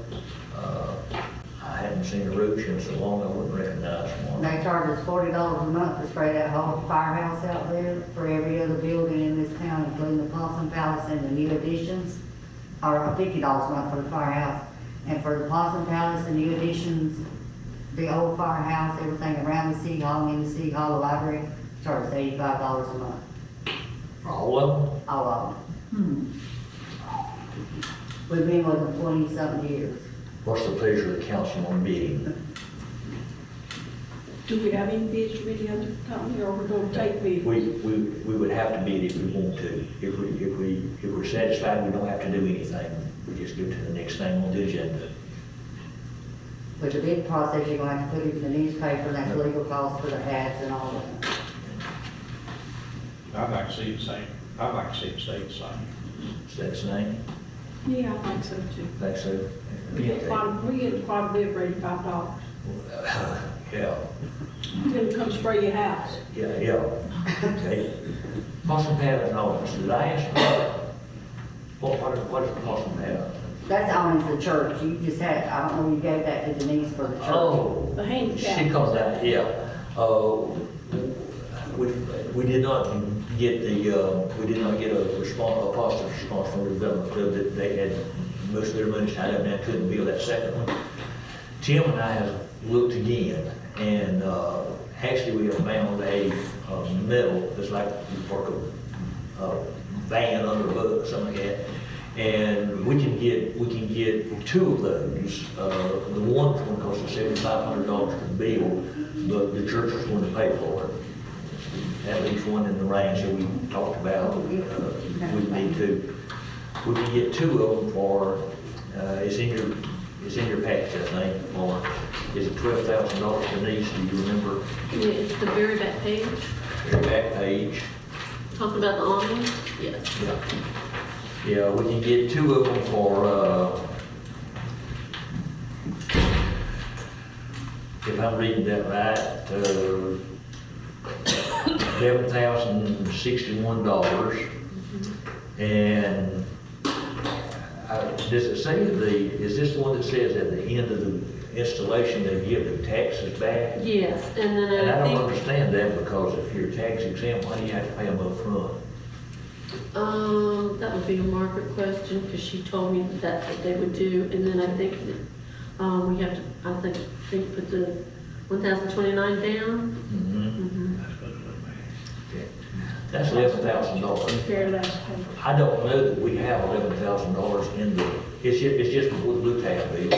Speaker 1: I hadn't seen a roach in so long I wouldn't recognize one.
Speaker 5: They charge us $40 a month to spray that whole firehouse out there for every other building in this town, including the Possum Palace and the new additions, or $50 a month for the firehouse. And for the Possum Palace and new additions, the old firehouse, everything around the city hall, in the city hall, the library, charge us $85 a month,
Speaker 1: All of them?
Speaker 5: all of them. We've been with them 20-something years.
Speaker 1: What's the pleasure of the council on bidding?
Speaker 7: Do we have any bids from any other company, or we're gonna take bids?
Speaker 1: We would have to bid if we want to. If we're satisfied, we don't have to do anything. We just go to the next thing on the agenda.
Speaker 5: With the bid process, you're gonna have to put it in the newspaper, and that's legal costs for the ads and all that.
Speaker 11: I'd like to see it same. I'd like to see it stay the same.
Speaker 1: Is that the same?
Speaker 7: Yeah, I think so too.
Speaker 1: Think so?
Speaker 7: We get quite a bit for $85.
Speaker 1: Yeah,
Speaker 7: Then come spray your house.
Speaker 1: yeah. Okay. Possum Palace and all this. Did I ask about what is Possum Palace?
Speaker 5: That's owns the church. You just had, I don't know, you gave that to Denise for the church.
Speaker 1: Oh,
Speaker 7: The handicap.
Speaker 1: she calls that, yeah. We did not get a response, a positive response from the development club that they had most of their money tied up and they couldn't build that second one. Tim and I have looked again, and actually we have found a metal, it's like you park a van under a boat or something like that. And we can get two of those. The one's going to cost us $7,500 to build, but the church is going to pay for it. at least one in the range that we talked about, we need to. We can get two of them for, it's in your package, I think, for, is it $12,000 for these, do you remember?
Speaker 8: Yeah, it's the very back page,
Speaker 1: Your back page.
Speaker 8: talking about the awning, yes.
Speaker 1: Yeah. Yeah, we can get two of them for, if I'm reading that right, $11,061. And does it say is this the one that says at the end of the installation they give the taxes back?
Speaker 8: Yes, and then
Speaker 1: And I
Speaker 8: I
Speaker 1: don't
Speaker 8: think,
Speaker 1: understand that, because if you're tax exempt, why do you have to pay them up front?
Speaker 8: that would be a Margaret question, because she told me that that's what they would do, and then I think that, we have to, I think put the 1,029 down.
Speaker 1: That's $11,000.
Speaker 7: Very last page.
Speaker 1: I don't know that we have $11,000 in the, it's just a wood blue tab bill.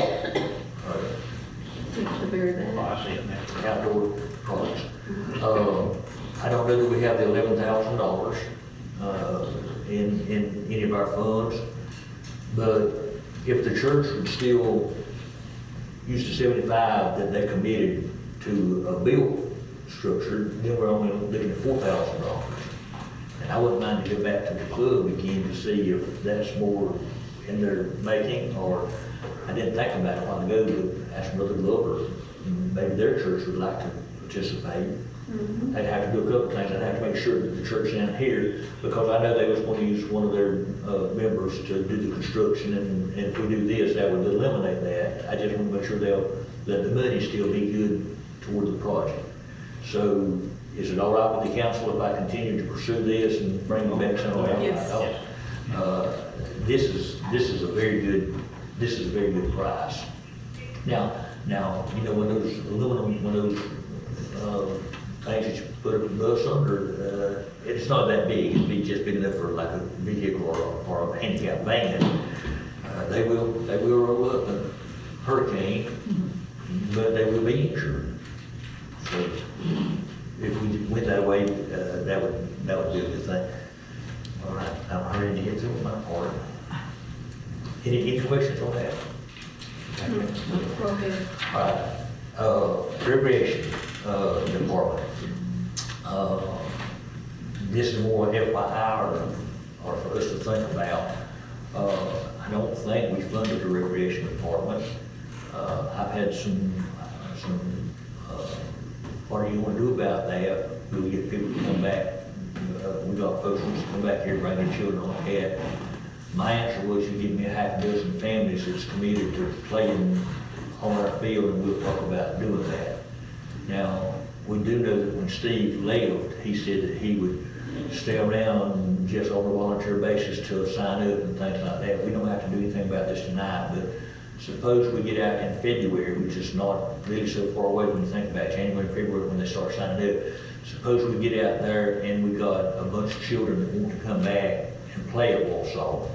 Speaker 8: It's at the very
Speaker 1: Oh,
Speaker 8: back.
Speaker 1: I see it now, outdoor products. I don't know that we have the $11,000 in any of our funds, but if the church would still use the 75 that they committed to a bill structure, then we're only looking at $4,000. And I wouldn't mind to go back to the club again to see if that's more in their making, or I didn't think about it a while ago, but ask Brother Glover, maybe their church would like to participate. They'd have to do a couple of things. I'd have to make sure that the church down here, because I know they was going to use one of their members to do the construction, and if we do this, that would eliminate that. I just want to make sure that the money still be good toward the project. So is it all right with the council if I continue to pursue this and bring back some of that?
Speaker 10: Yes.
Speaker 1: This is a very good price. Now, you know, when those aluminum, things that you put a bus under, it's not that big. It'd be just big enough for like a vehicle or a handicap van. They will roll up in a hurricane, but they will be insured. So if we went that way, that would be a good thing. All right, I'm ready to get to my part. Any questions on that?
Speaker 7: Go ahead.
Speaker 1: All right, recreation department. This is more FYI or for us to think about. I don't think we funded the recreation department. I've had some what do you want to do about that? We'll get people to come back. We got folks who come back here, bring their children on ahead. My answer was, you give me a half dozen families that's committed to playing on our field, and we'll talk about doing that. Now, we do know that when Steve left, he said that he would stay around just on a volunteer basis to sign up and things like that. We don't have to do anything about this tonight, but suppose we get out in February, which is not really so far away when you think about January, February when they start signing up. Suppose we get out there and we got a bunch of children that want to come back and play at Wausau.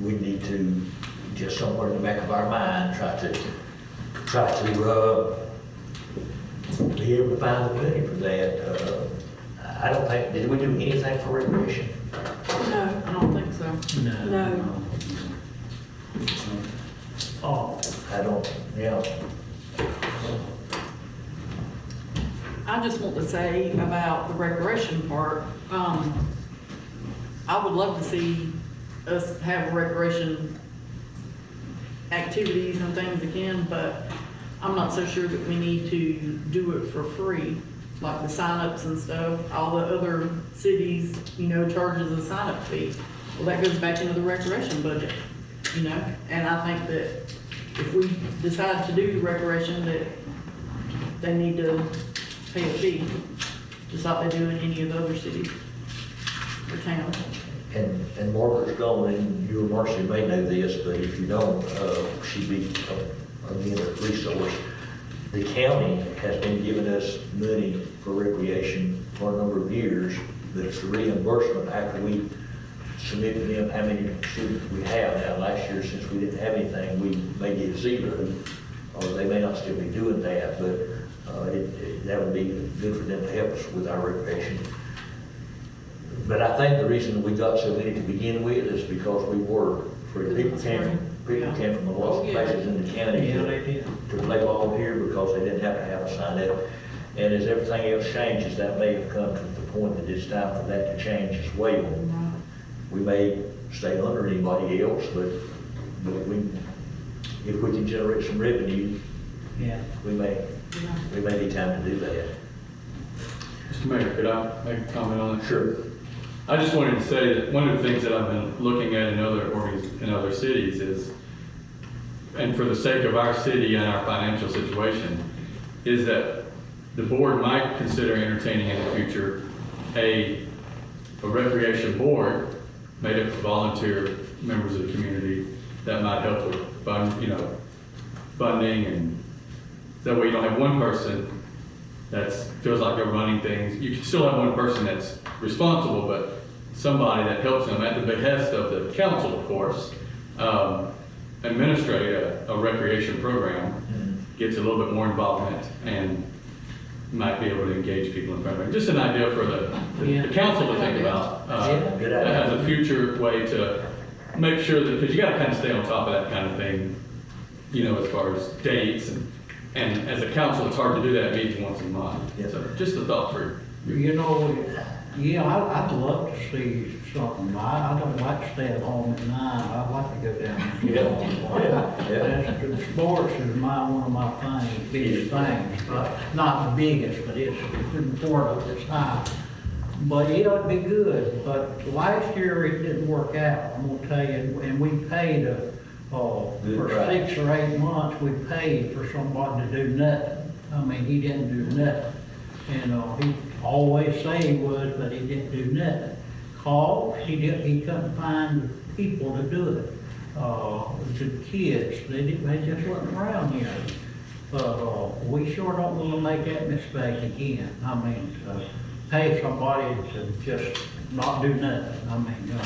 Speaker 1: We need to just somewhere in the back of our mind try to be able to find the money for that. I don't think, did we do anything for recreation?
Speaker 7: No,
Speaker 10: I don't think so.
Speaker 7: no.
Speaker 6: Oh,
Speaker 1: I don't, yeah.
Speaker 10: I just want to say about the recreation part, I would love to see us have recreation activities and things again, but I'm not so sure that we need to do it for free, like the signups and stuff. All the other cities, charges a sign-up fee. Well, that goes back into the recreation budget, and I think that if we decide to do the recreation, that they need to pay a fee, just like they do in any of the other cities or towns.
Speaker 1: And Margaret's gone, and you and Marcy may know this, but if you don't, she'd be, again, a resource. The county has been giving us money for recreation for a number of years, but it's a reimbursement after we submit to them how many students we have. Now, last year, since we didn't have anything, we may get zero, or they may not still be doing that, but that would be good for them to help us with our recreation. But I think the reason we got so many to begin with is because we were free. People came from a lot of places in the county
Speaker 4: Yeah, they did.
Speaker 1: to play ball here because they didn't have to have a sign up. And as everything else changes, that may have come to the point that it's time for that to change as well. We may stay under anybody else, but if we can generate some revenue,
Speaker 4: Yeah.
Speaker 1: we may be time to do that.
Speaker 3: Mr. Mayor, could I make a comment on that?
Speaker 1: Sure.
Speaker 3: I just wanted to say that one of the things that I've been looking at in other cities is, and for the sake of our city and our financial situation, is that the board might consider entertaining in the future a recreation board made up of volunteer members of the community that might help with funding, and that way you don't have one person that feels like they're running things. You can still have one person that's responsible, but somebody that helps them at the behest of the council, of course, administrate a recreation program, gets a little bit more involvement, and might be able to engage people in front of it. Just an idea for the council to think about as a future way to make sure that, because you got to kind of stay on top of that kind of thing, as far as dates, and as a council, it's hard to do that meeting once a month. So just a thought for you.
Speaker 4: I'd love to see something. I don't like to stay at home at 9. I'd like to go down and do sports is one of my biggest things. Not the biggest, but it's important, it's high. But it'd be good. But last year it didn't work out, I'm gonna tell you, and we paid for 6 or 8 months, we paid for somebody to do nothing. I mean, he didn't do nothing. And he always say he would, but he didn't do nothing. Cause he couldn't find people to do it. The kids, they just wasn't around here. But we sure don't want to make that mistake again. I mean, to pay somebody to just not do nothing. I mean,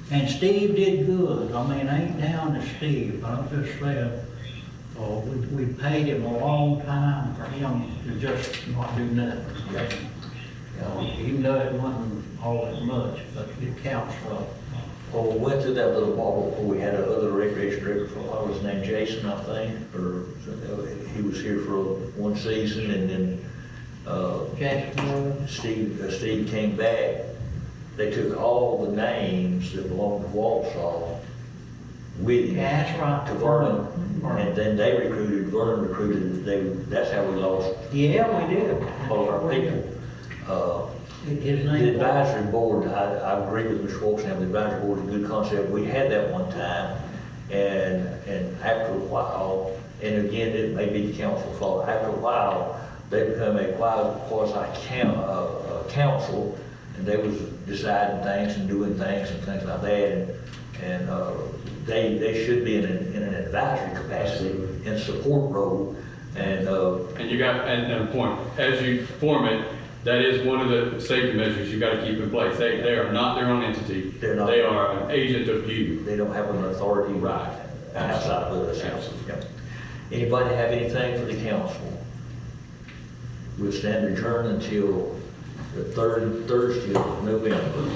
Speaker 4: and Steve did good. I mean, I ain't down to Steve. I'm just saying, we paid him a long time for him to just not do nothing. Even though it wasn't all that much, but it counts for.
Speaker 1: Well, we went through that little ball before. We had another recreation director for a while. His name Jason, I think, or he was here for one season, and then Steve came back. They took all the names that belonged to Wausau with him.
Speaker 4: Yeah, that's right.
Speaker 1: To Vernon, and then Vernon recruited. That's how we lost.
Speaker 4: Yeah, we did.
Speaker 1: All our people.
Speaker 4: His name.
Speaker 1: The advisory board, I agree with Mr. Wausau. The advisory board is a good concept. We had that one time, and after a while, and again, it may be the council fault. After a while, they become a council, and they was deciding things and doing things and things like that, and they should be in an advisory capacity, in a support role, and
Speaker 3: you got, and a point, as you form it, that is one of the safety measures you got to keep in place. They are not their own entity.
Speaker 1: They're not.
Speaker 3: They are an agent of you.
Speaker 1: They don't have an authority outside of us. Yep. Anybody have anything for the council? We'll stand adjourned until the third Thursday of November.